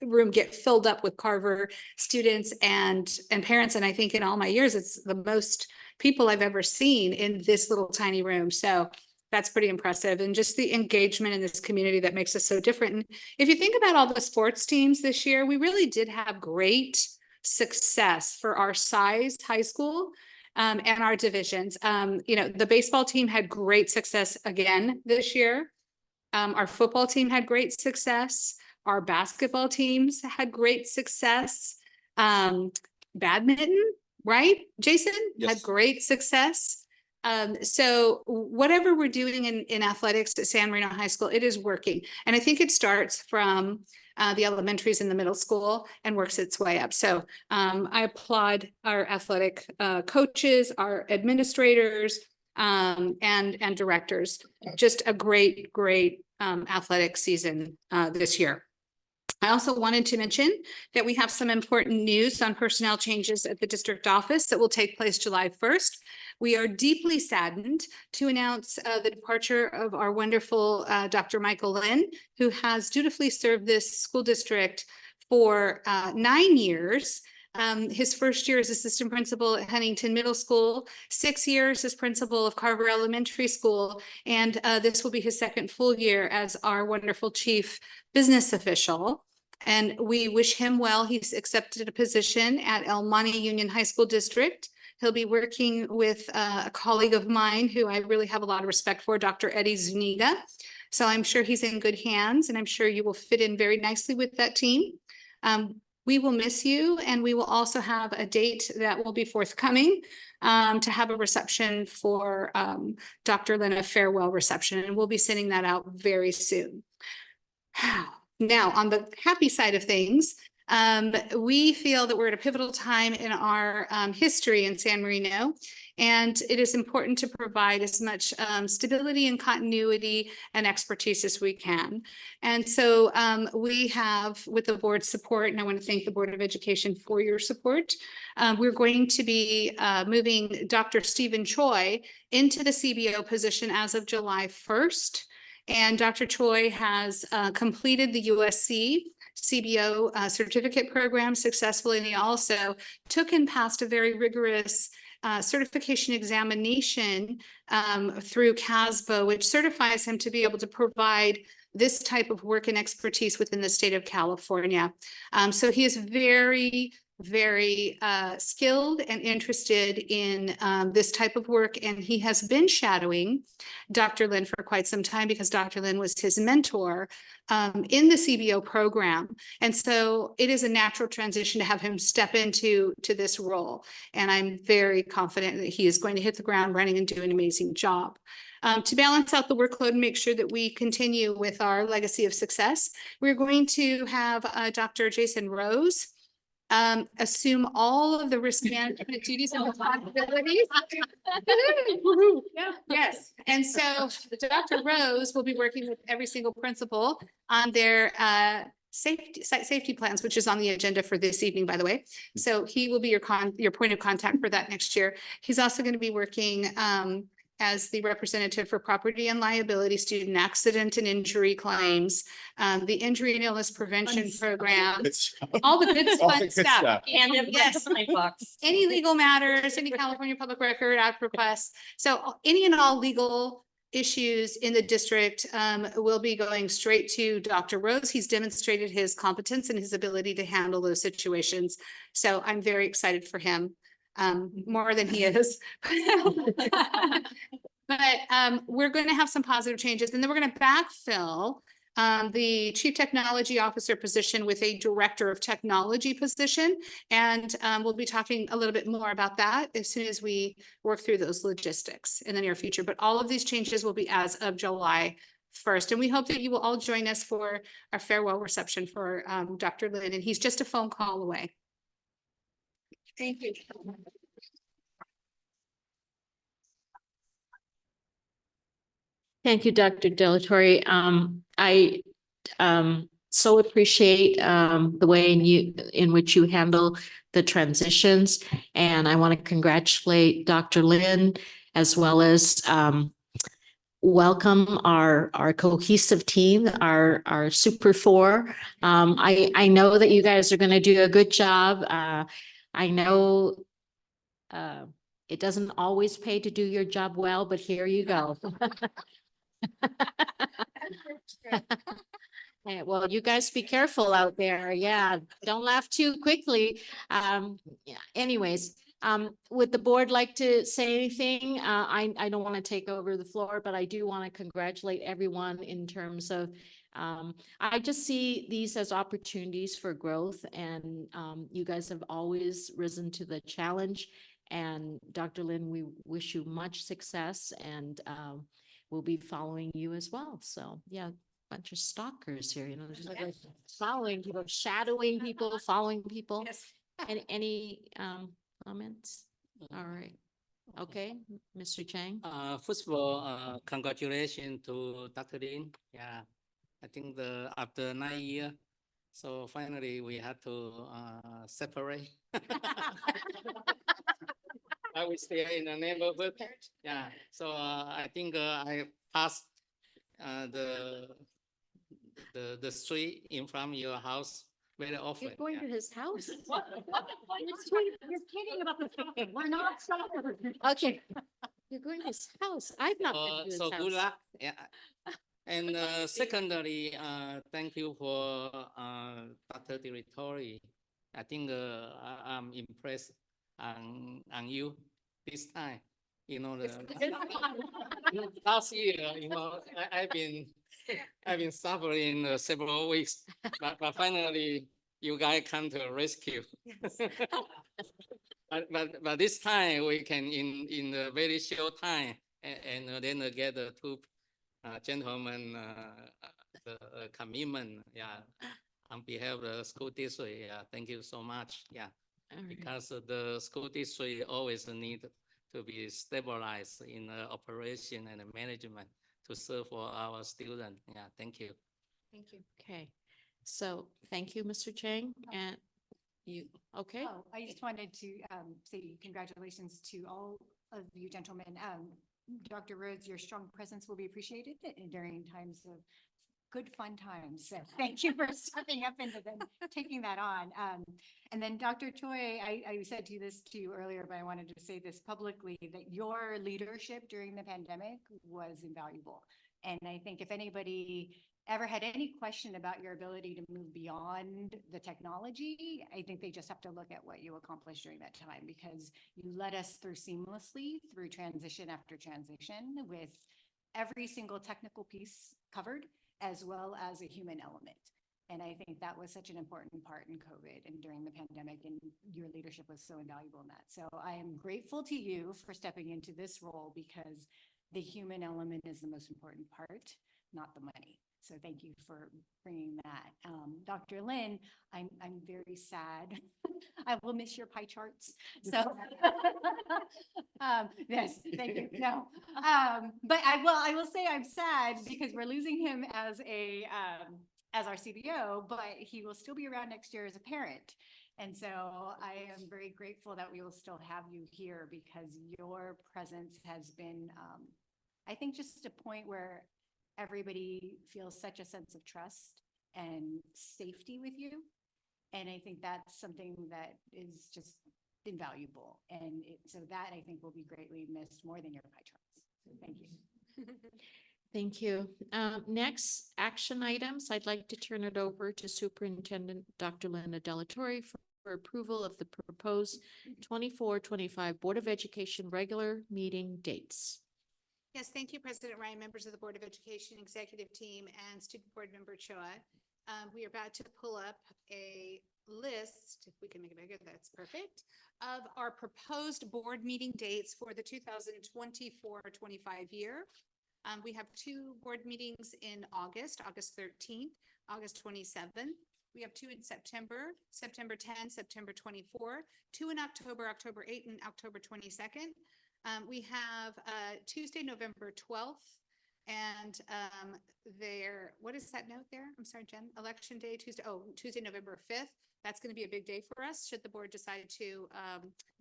room get filled up with Carver students and parents. And I think in all my years, it's the most people I've ever seen in this little tiny room. So that's pretty impressive. And just the engagement in this community that makes us so different. And if you think about all the sports teams this year, we really did have great success for our size high school and our divisions. You know, the baseball team had great success again this year. Our football team had great success. Our basketball teams had great success. Badminton, right? Jason had great success. So whatever we're doing in athletics at San Marino High School, it is working. And I think it starts from the elementaries and the middle school and works its way up. So I applaud our athletic coaches, our administrators, and directors. Just a great athletic season this year. I also wanted to mention that we have some important news on personnel changes at the district office that will take place July 1st. We are deeply saddened to announce the departure of our wonderful Dr. Michael Lynn, who has dutifully served this school district for 9 years. His first year as assistant principal at Huntington Middle School, 6 years as principal of Carver Elementary School, and this will be his second full year as our wonderful chief business official. And we wish him well. He's accepted a position at El Monte Union High School District. He'll be working with a colleague of mine who I really have a lot of respect for, Dr. Eddie Zuniga. So I'm sure he's in good hands, and I'm sure you will fit in very nicely with that team. We will miss you, and we will also have a date that will be forthcoming to have a reception for Dr. Lynn, a farewell reception, and we'll be sending that out very soon. Now, on the happy side of things, we feel that we're at a pivotal time in our history in San Marino, and it is important to provide as much stability and continuity and expertise as we can. And so we have, with the board's support, and I want to thank the Board of Education for your support, we're going to be moving Dr. Stephen Choi into the CBO position as of July 1st. And Dr. Choi has completed the USC CBO certificate program successfully. And he also took and passed a very rigorous certification examination through CASBO, which certifies him to be able to provide this type of work and expertise within the state of California. So he is very skilled and interested in this type of work. And he has been shadowing Dr. Lynn for quite some time because Dr. Lynn was his mentor in the CBO program. And so it is a natural transition to have him step into this role. And I'm very confident that he is going to hit the ground running and do an amazing job. To balance out the workload and make sure that we continue with our legacy of success, we're going to have Dr. Jason Rose assume all of the risk management duties and responsibilities. Yes. And so Dr. Rose will be working with every single principal on their site safety plans, which is on the agenda for this evening, by the way. So he will be your point of contact for that next year. He's also going to be working as the representative for property and liability, student accident and injury claims, the injury and illness prevention program, all the good fun stuff. And yes, box. any legal matters, any California public record act requests. So any and all legal issues in the district will be going straight to Dr. Rose. He's demonstrated his competence and his ability to handle those situations. So I'm very excited for him. More than he is. But we're going to have some positive changes, and then we're going to backfill the chief technology officer position with a director of technology position. And we'll be talking a little bit more about that as soon as we work through those logistics in the near future. But all of these changes will be as of July 1st. And we hope that you will all join us for our farewell reception for Dr. Lynn, and he's just a phone call away. Thank you. Thank you, Dr. Delatorre. I so appreciate the way in which you handle the transitions. And I want to congratulate Dr. Lynn as well as welcome our cohesive team, our Super Four. I know that you guys are going to do a good job. I know it doesn't always pay to do your job well, but here you go. Yeah, well, you guys be careful out there. Yeah, don't laugh too quickly. Yeah, anyways, would the board like to say anything? I don't want to take over the floor, but I do want to congratulate everyone in terms of, I just see these as opportunities for growth, and you guys have always risen to the challenge. And Dr. Lynn, we wish you much success, and we'll be following you as well. So yeah, bunch of stalkers here, you know, just like following people, shadowing people, following people. And any comments? All right. Okay, Mr. Chang. First of all, congratulations to Dr. Lin. Yeah, I think after 9 years, so finally we had to separate. I will stay in the neighborhood. Yeah, so I think I passed the street in front of your house very often. You're going to his house? You're kidding about the fact that we're not stalkers. Okay. You're going to his house. I've not been to his So house. good luck. Yeah. And secondly, thank you for Dr. Directory. I think I'm impressed on you this time. You know, last year, you know, I've been suffering several weeks, but finally you guys come to rescue. But this time we can in a very short time and then get the two gentlemen the commitment. Yeah, on behalf of the school district. Yeah, thank you so much. Yeah, because the school district always need to be stabilized in operation and management to serve for our students. Yeah, thank you. Thank you. Okay. So thank you, Mr. Chang. And you, okay? Oh, I just wanted to say congratulations to all of you gentlemen. Dr. Rhodes, your strong presence will be appreciated during times of good fun times. So thank you for stepping up into them, taking that on. And then Dr. Choi, I said this to you earlier, but I wanted to say this publicly, that your leadership during the pandemic was invaluable. And I think if anybody ever had any question about your ability to move beyond the technology, I think they just have to look at what you accomplished during that time, because you led us through seamlessly through transition after transition with every single technical piece covered, as well as a human element. And I think that was such an important part in COVID and during the pandemic, and your leadership was so invaluable in that. So I am grateful to you for stepping into this role, because the human element is the most important part, not the money. So thank you for bringing that. Dr. Lin, I'm very sad. I will miss your pie charts. So yes, thank you. No, but I will say I'm sad because we're losing him as our CBO, but he will still be around next year as a parent. And so I am very grateful that we will still have you here, because your presence has been, I think, just a point where everybody feels such a sense of trust and safety with you. And I think that's something that is just invaluable. And so that, I think, will be greatly missed more than your pie charts. So thank you. Thank you. Next action items, I'd like to turn it over to Superintendent Dr. Linda Delatorre for approval of the proposed 24-25 Board of Education regular meeting dates. Yes, thank you, President Ryan, members of the Board of Education, executive team, and Student Board Member Choa. We are about to pull up a list, if we can make it bigger, that's perfect, of our proposed board meeting dates for the 2024-25 year. We have 2 board meetings in August 13th, August 27th. We have 2 in September 10, September 24, 2 in October 8, and October 22nd. We have Tuesday, November 12th, And what is that note there? I'm sorry, Jen, election day, Tuesday, November 5th. That's going to be a big day for us, should the board decide to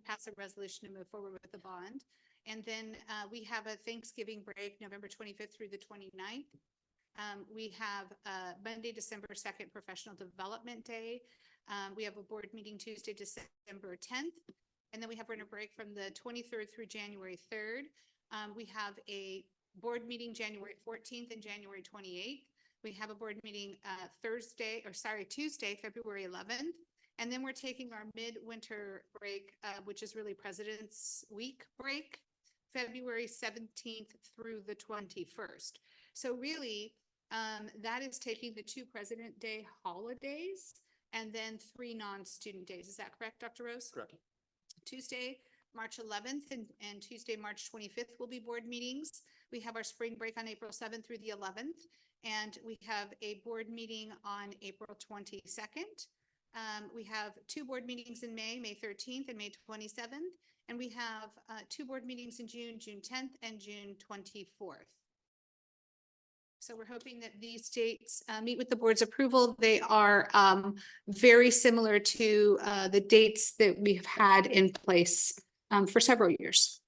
pass a resolution to move forward with the bond. And then we have a Thanksgiving break, November 25th through the 29th. We have Monday, December 2nd, Professional Development Day. We have a board meeting Tuesday, December 10th. And then we have winter break from the 23rd through January 3rd. We have a board meeting January 14th and January 28th. We have a board meeting Tuesday, February 11th. And then we're taking our midwinter break, which is really President's Week break, February 17th through the 21st. So really, that is taking the 2 President Day holidays and then 3 non-student days. Is that correct, Dr. Rose? Correct. Tuesday, March 11th and Tuesday, March 25th will be board meetings. We have our spring break on April 7th through the 11th, and we have a board meeting on April 22nd. We have 2 board meetings in May, May 13th and May 27th, and we have 2 board meetings in June, June 10th and June 24th. So we're hoping that these dates meet with the board's approval. They are very similar to the dates that we have had in place for several years.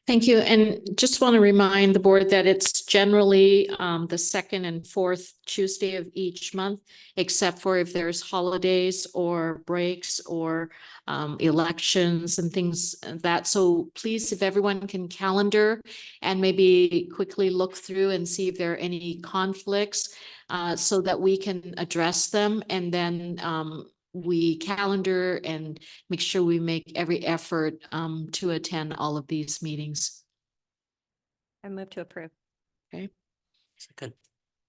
Thank you. And just want to remind the board that it's generally the 2nd and 4th Tuesday of each month, except for if there's holidays or breaks or elections and things like that. So please, if everyone can calendar and maybe quickly look through and see if there are any conflicts so that we can address them, and then we calendar and make sure we make every effort to attend all of these meetings. I move to approve. Okay. Second.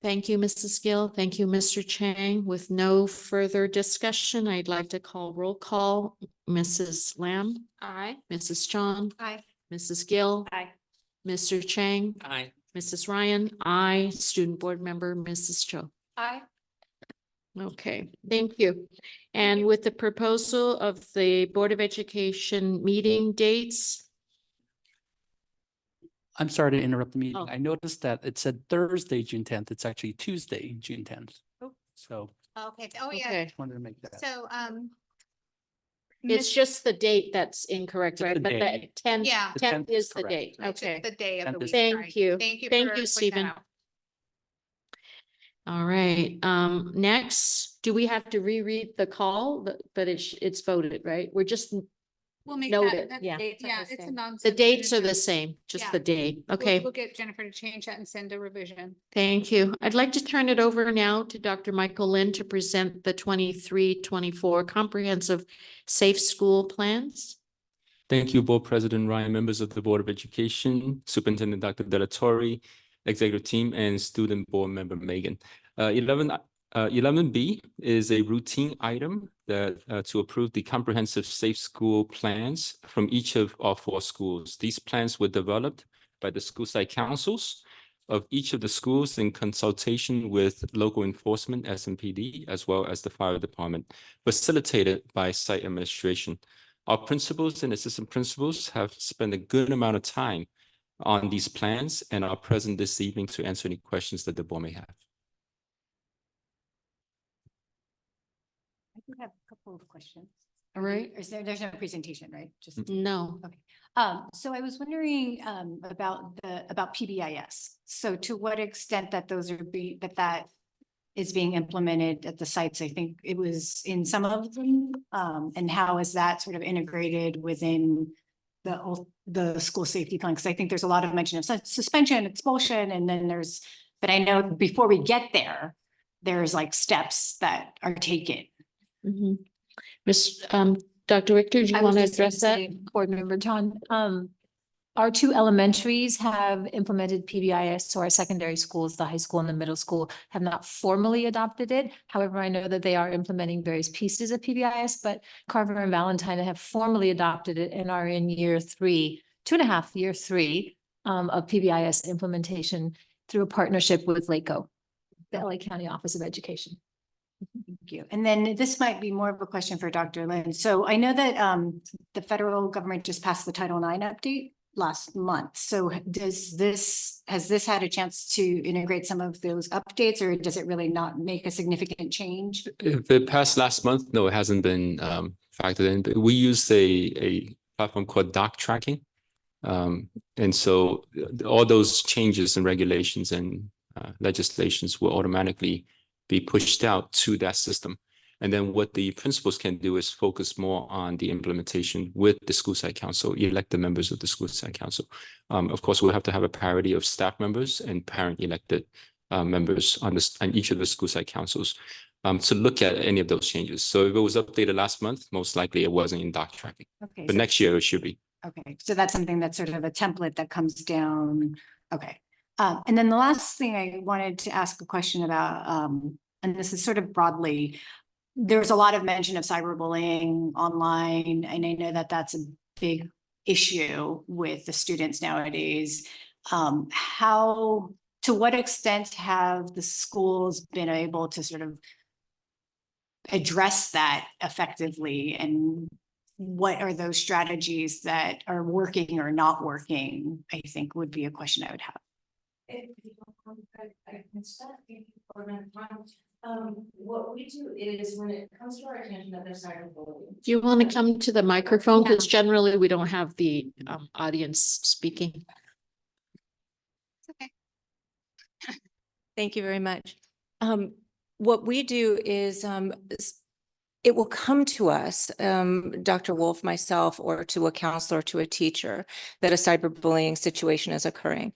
Thank you, Mrs. Gill. Thank you, Mr. Chang. With no further discussion, I'd like to call roll call. Mrs. Lamb, Aye. Mrs. Chong, Aye. Mrs. Gill, Aye. Mr. Chang, Aye. Mrs. Ryan, aye. Student Board Member, Mrs. Cho. Aye. Okay, thank you. And with the proposal of the Board of Education meeting dates, I'm sorry to interrupt the meeting. Oh. I noticed that it said Thursday, June 10th. It's actually Tuesday, June 10th. Oh. So Okay. Oh, yeah. okay, just wanted to make that. So, it's just the date that's incorrect, Just right? the But the date. 10th, Yeah. The 10th 10th is is the correct. date. it's just Okay, the day of the 10th week. is- thank Sorry. you. Thank you. Thank for you, pointing that Stephen. out. All right, next, do we have to reread the call? But it's voted, right? We're just, We'll make Noted. that. Yeah. Yeah, it's a non. the dates are the same, just Yeah. the date. We'll Okay. get Jennifer to change that and send a revision. Thank you. I'd like to turn it over now to Dr. Michael Lin to present the 23-24 comprehensive safe school plans. Thank you, Board President Ryan, members of the Board of Education, Superintendent Dr. Delatorre, executive team, and student board member Megan. 11B is a routine item that to approve the comprehensive safe school plans from each of our 4 schools. These plans were developed by the school site councils of each of the schools in consultation with local enforcement, SMPD, as well as the fire department, facilitated by site administration. Our principals and assistant principals have spent a good amount of time on these plans and are present this evening to answer any questions that the board may have. I do have a couple of questions. All right. There's no presentation, right? Just. No. So I was wondering about PBIS. So to what extent that those are that is being implemented at the sites? I think it was in some of them. And how is that sort of integrated within the school safety plan? Because I think there's a lot of mention of suspension, expulsion, and then but I know before we get there, there's like steps that are taken. Mhm. Miss, Dr. Richter, do you I want was to just gonna address that? say, Board Member John, our 2 elementaries have implemented PBIS, so our secondary schools, the high school and the middle school, have not formally adopted it. However, I know that they are implementing various pieces of PBIS, but Carver and Valentine have formally adopted it and are in year 3, 2.5 year 3 of PBIS implementation through a partnership with LACO, the LA County Office of Education. Thank you. And then this might be more of a question for Dr. Lin. So I know that the federal government just passed the Title IX update last month. So has this had a chance to integrate some of those updates, or does it really not make a significant change? If it passed last month, no, it hasn't been factored in. But we use a platform called doc tracking. And so all those changes and regulations and legislations will automatically be pushed out to that system. And then what the principals can do is focus more on the implementation with the school site council, elect the members of the school site council. Of course, we'll have to have a parity of staff members and parent elected members on each of the school site councils to look at any of those changes. So if it was updated last month, most likely it wasn't in doc tracking. Okay, But so- next year it should be. Okay, so that's something that's sort of a template that comes down. Okay. And then the last thing I wanted to ask a question about, and this is sort of broadly, there's a lot of mention of cyberbullying online, and I know that that's a big issue with the students nowadays. To what extent have the schools been able to sort of address that effectively, and what are those strategies that are working or not working, I think would be a question I would have. What we do is when it comes to our attention that there's cyberbullying. Do you want to come to the microphone? Because generally we don't have the audience speaking. Okay. Thank you very much. What we do is it will come to us, Dr. Wolf, myself, or to a counselor, to a teacher, that a cyberbullying situation is occurring.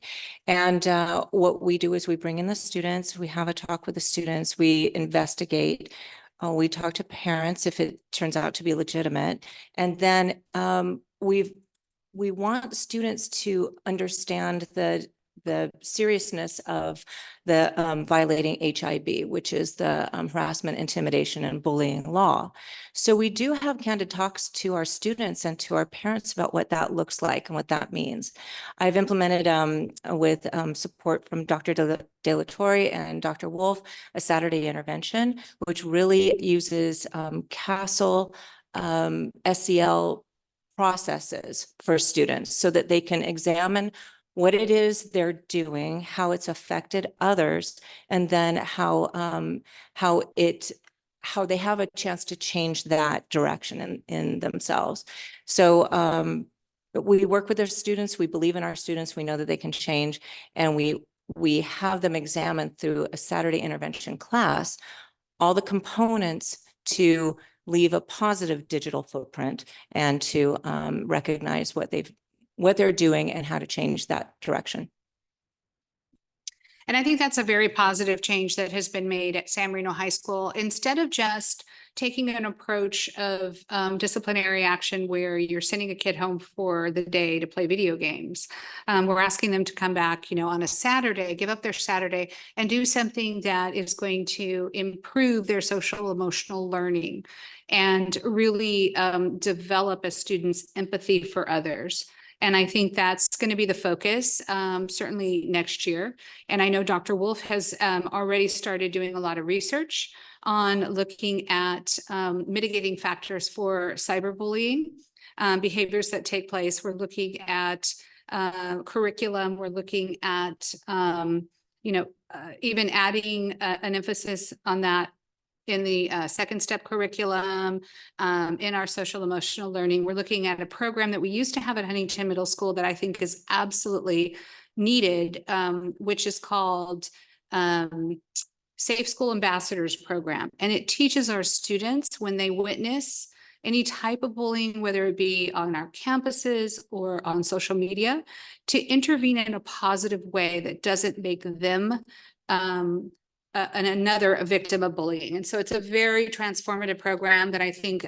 And what we do is we bring in the students, we have a talk with the students, we investigate, we talk to parents if it turns out to be legitimate. And then we want students to understand the seriousness of the violating HIB, which is the harassment, intimidation, and bullying law. So we do have candid talks to our students and to our parents about what that looks like and what that means. I've implemented with support from Dr. De La Torre and Dr. Wolf, a Saturday intervention, which really uses CASEL SEL processes for students so that they can examine what it is they're doing, how it's affected others, and then how they have a chance to change that direction in themselves. So we work with our students, we believe in our students, we know that they can change, and we have them examine through a Saturday intervention class all the components to leave a positive digital footprint and to recognize what they're doing and how to change that direction. And I think that's a very positive change that has been made at San Marino High School. Instead of just taking an approach of disciplinary action where you're sending a kid home for the day to play video games, we're asking them to come back, on a Saturday, give up their Saturday and do something that is going to improve their social emotional learning and really develop a student's empathy for others. And I think that's going to be the focus, certainly next year. And I know Dr. Wolf has already started doing a lot of research on looking at mitigating factors for cyberbullying, behaviors that take place. We're looking at curriculum. We're looking at, even adding an emphasis on that in the second step curriculum, in our social emotional learning. We're looking at a program that we used to have at Huntington Middle School that I think is absolutely needed, which is called Safe School Ambassadors Program. And it teaches our students when they witness any type of bullying, whether it be on our campuses or on social media, to intervene in a positive way that doesn't make them another a victim of bullying. And so it's a very transformative program that I think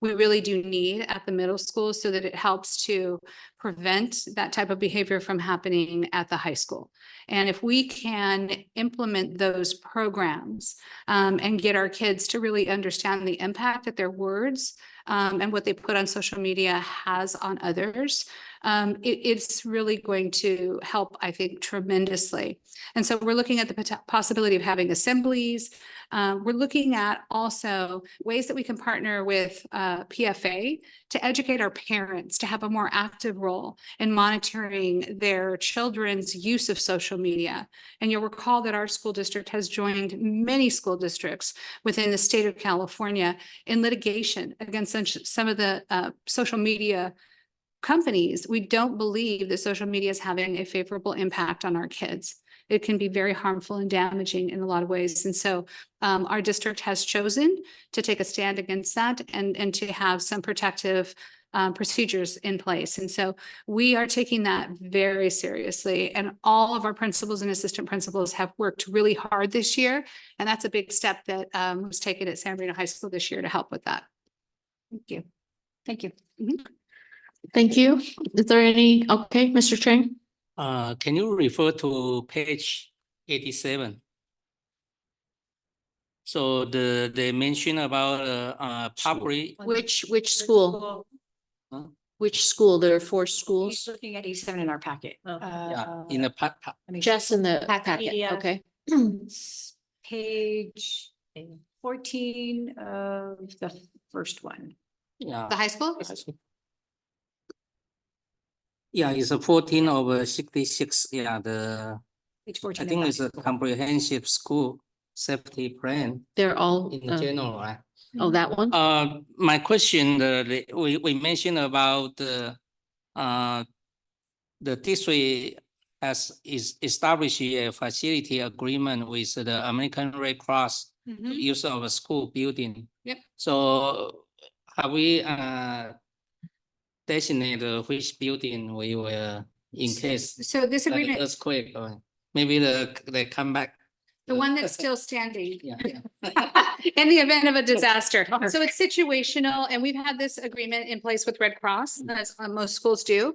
we really do need at the middle school so that it helps to prevent that type of behavior from happening at the high school. And if we can implement those programs and get our kids to really understand the impact that their words and what they put on social media has on others, it's really going to help, I think, tremendously. And so we're looking at the possibility of having assemblies. We're looking at also ways that we can partner with PFA to educate our parents to have a more active role in monitoring their children's use of social media. And you'll recall that our school district has joined many school districts within the state of California in litigation against some of the social media companies. We don't believe that social media is having a favorable impact on our kids. It can be very harmful and damaging in a lot of ways. And so our district has chosen to take a stand against that and to have some protective procedures in place. And so we are taking that very seriously. And all of our principals and assistant principals have worked really hard this year. And that's a big step that was taken at San Marino High School this year to help with that. Thank you. Thank you. Thank you. Is there any, okay, Mr. Chang? Can you refer to page 87? So they mention about public. Which school? Huh? Which school? There are 4 He's schools. looking at 87 in our packet. Yeah, in the Just in the Packet. packet, okay. Page 14 of the first one. yeah. The high school? Yeah, it's a 14 over 66. Yeah, Page 14. I of think that. it's a comprehensive school safety plan They're all, in general, right? oh, that one? My question, we mentioned about the district is establishing a facility agreement with the American Red Cross use of a school building. Yep. So have we designated which building we will in case So this like agreement, earthquake or maybe they come back? the one that's still standing. Yeah. In the event of a disaster. So it's situational, and we've had this agreement in place with Red Cross, as most schools do,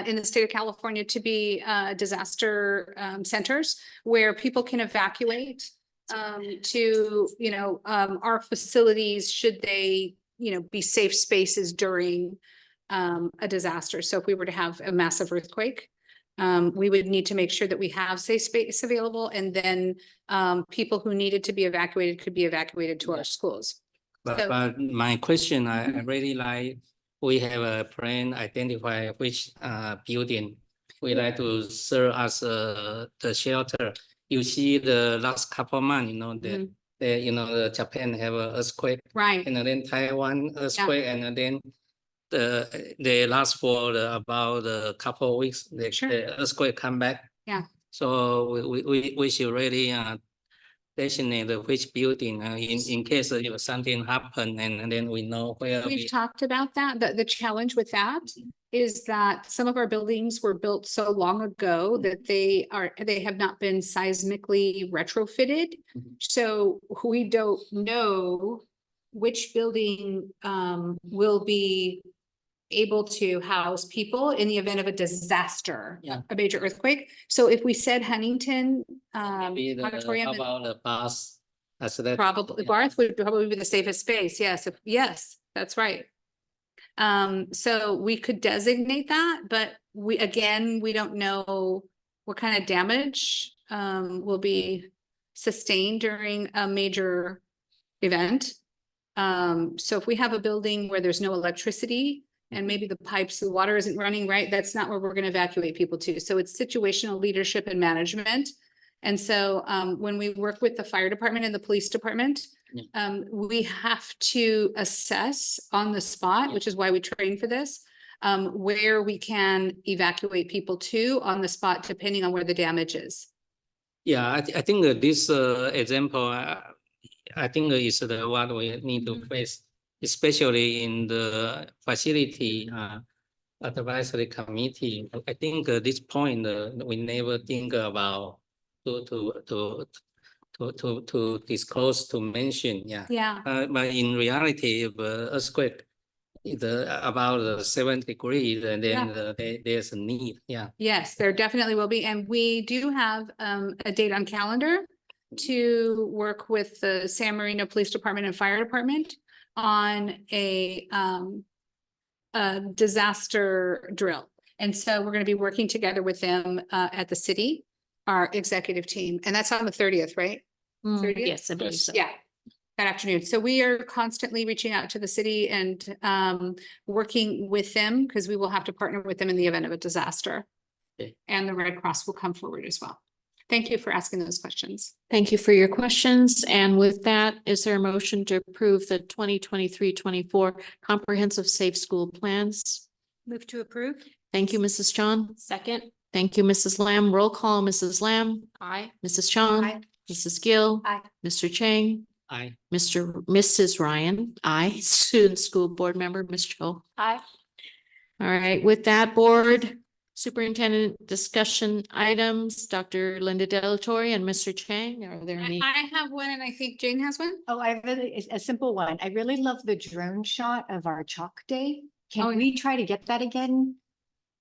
in the state of California, to be disaster centers where people can evacuate to, our facilities, should they, be safe spaces during a disaster. So if we were to have a massive earthquake, we would need to make sure that we have safe space available, and then people who needed to be evacuated could be evacuated to our schools. But my question, I really like, we have a plan, identify which building we like to serve as the shelter. You see the last couple of months, the Japan have an earthquake. Right. And then Taiwan earthquake, and then they last for about a couple of weeks. The earthquake come back. Yeah. So we should really designate which building in case if something happen, and then we know where We've talked about that. The challenge with that is that some of our buildings were built so long ago that they have not been seismically retrofitted. So we don't know which building will be able to house people in the event of a disaster, a major earthquake. So if we said Huntington, maybe how about the bus? Probably Barth would probably be the safest space. Yes, yes, that's right. So we could designate that, but we don't know what kind of damage will be sustained during a major event. So if we have a building where there's no electricity, and maybe the pipes, the water isn't running right, that's not where we're going to evacuate people to. So it's situational leadership and management. And so when we work with the fire department and the police department, we have to assess on the spot, which is why we train for this, where we can evacuate people to on the spot, depending on where the damage is. Yeah, I think that this example, I think is the what we need to face, especially in the facility advisory committee. I think this point we never think about to disclose, to mention. Yeah. But in reality, if earthquake is about 7 degrees, and then there's a need. Yeah. Yes, there definitely will be, and we do have a date on calendar to work with the San Marino Police Department and Fire Department on a disaster drill. And so we're going to be working together with them at the city, our executive team, and that's on the 30th, right? 30th? Yes, I believe so. Yeah, that afternoon. So we are constantly reaching out to the city and working with them because we will have to partner with them in the event of a disaster. Okay. And the Red Cross will come forward as well. Thank you for asking those questions. Thank you for your questions. And with that, is there a motion to approve the 2023-24 comprehensive safe school plans? Move to approve. Thank you, Mrs. Chong. Second. Thank you, Mrs. Lamb. Roll call, Mrs. Lamb, Aye. Mrs. Chong, Aye. Mrs. Gill, Aye. Mr. Chang, I, Mrs. Ryan, aye. Student School Board Member, Ms. Cho. Aye. All right, with that, Board Superintendent discussion items, Dr. Linda Delatorre and Mr. Chang, are there any? I have one and I think Jane has one. Oh, it's a simple one. I really love the drone shot of our chalk day. Oh, Can we try to get that again?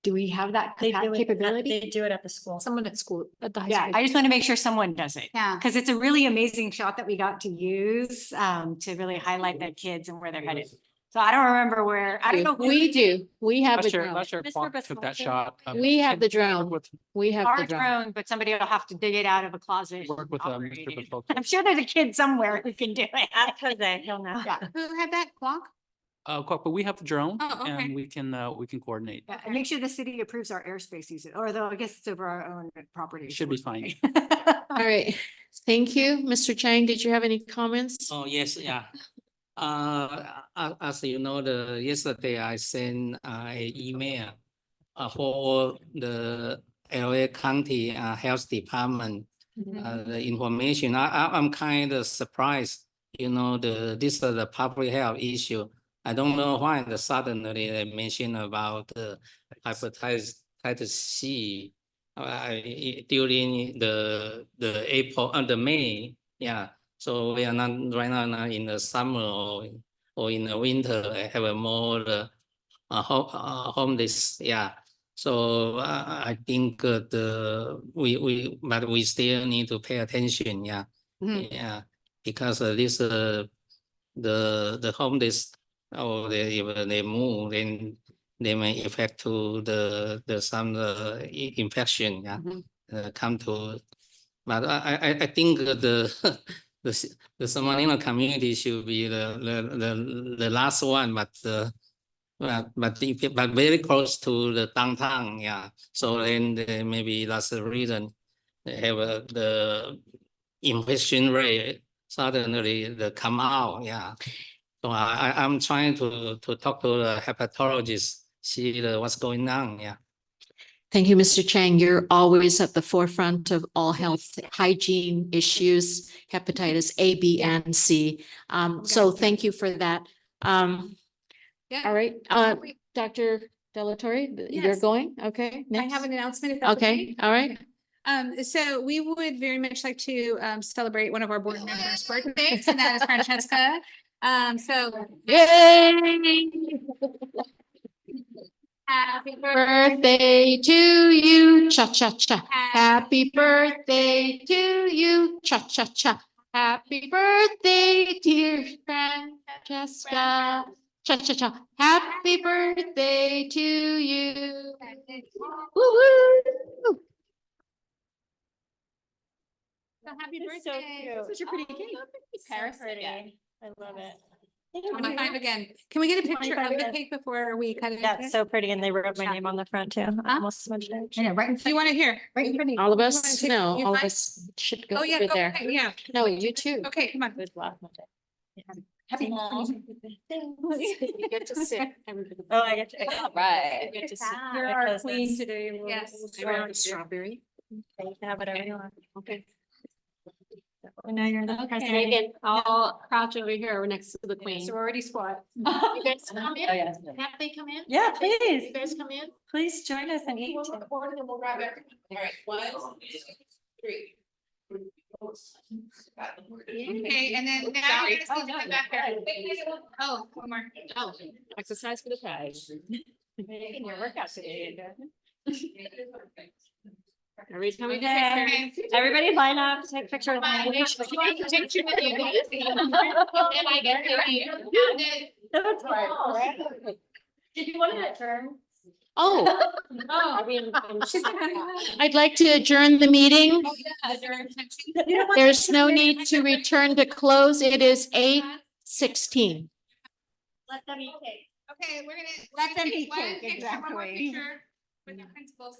Do we have that capability? They do it at the school. Someone at school, at the high Yeah, school. I just want to make sure someone does it. Yeah. Because it's a really amazing shot that we got to use to really highlight the kids and where they're headed. So I don't remember where, I don't know. We do, we have the drone. Last year Mr. Clark took that Basmalto? shot. We have the work drone. with- We have Our the drone. drone, but somebody will have to dig it out of a closet. Work with and Mr. operate it. Basmalto. I'm sure there's a kid somewhere who can do it. Ask Jose, he'll know. Yeah. Who had that clock? Clark, but we have the drone Oh, okay. and we can coordinate. Yeah, and make sure the city approves our airspace use it, or though I guess it's over our own property. Should be fine. All right, thank you. Mr. Chang, did you have any comments? oh, yes, yeah. As you know, yesterday I sent an email for the LA County Health Department the information. I'm kind of surprised, you know, this is the public health issue. I don't know why suddenly they mention about hepatitis C during the April the May. Yeah. So we are not right now in the summer or in the winter have a more homeless. Yeah. So I think but we still need to pay attention. Yeah. Yeah. Because this the homeless or if they move, then they may affect to the some infection. Yeah. Come to, but I think the San Marino community should be the last one, but very close to the downtown. Yeah. So then maybe that's the reason they have the infection rate suddenly come out. Yeah. So I'm trying to talk to the hepatologist, see what's going on. Yeah. Thank you, Mr. Chang. You're always at the forefront of all health hygiene issues, hepatitis A, B, and C. So thank you for that. Yeah. All right, Dr. Delatorre, you're Yes. going? Okay. I next. have an announcement. if that's Okay, all right. So we would very much like to celebrate one of our board members' birthdays, and that is Francesca. So Yay! happy Birthday to you, cha-cha-cha. Happy birthday to you, cha-cha-cha. Happy birthday, dear Francesca. Cha-cha-cha. Happy birthday to you. Woo-hoo! So happy It's so birthday. cute. Such a pretty cake. Paris again. I love it. 25 again. Can we get a picture 25 of the again. cake before we cut it? That's so pretty, and they wrote my name on the front too. I almost smudged it. I know, right? Do you want to hear? Right in front of you. All of You us? wanna take- No, you all of fine? us should go Oh, yeah, over go there. ahead, yeah. No, you too. Okay, come on. Happy. You get to sit. everybody. Oh, I get to. Right. You get to sit. You're I our chose queen this. today. We'll- Yes. we'll I start. want strawberry. You can have whatever you want. Okay. And now you're the Okay, president. Megan, I'll crouch over here next to the queen. Sorority squad. You guys come in? Oh, yeah. Have they come in? Yeah, You please, guys come in? please join us and eat. We'll record and then we'll grab it. All right, 1, 2, 3. Okay, and then now you're gonna stand right back there. Oh, one more. Oh, exercise for the prize. Making your workout today. Every time we get pictures, everybody line up, take pictures. Did you want to adjourn? Oh, I mean, I'd like to adjourn the meeting. There's no need to return to close. It is 8:16. let them eat cake. Okay, we're gonna. Let them eat One cake, picture, one more exactly. picture with the principals.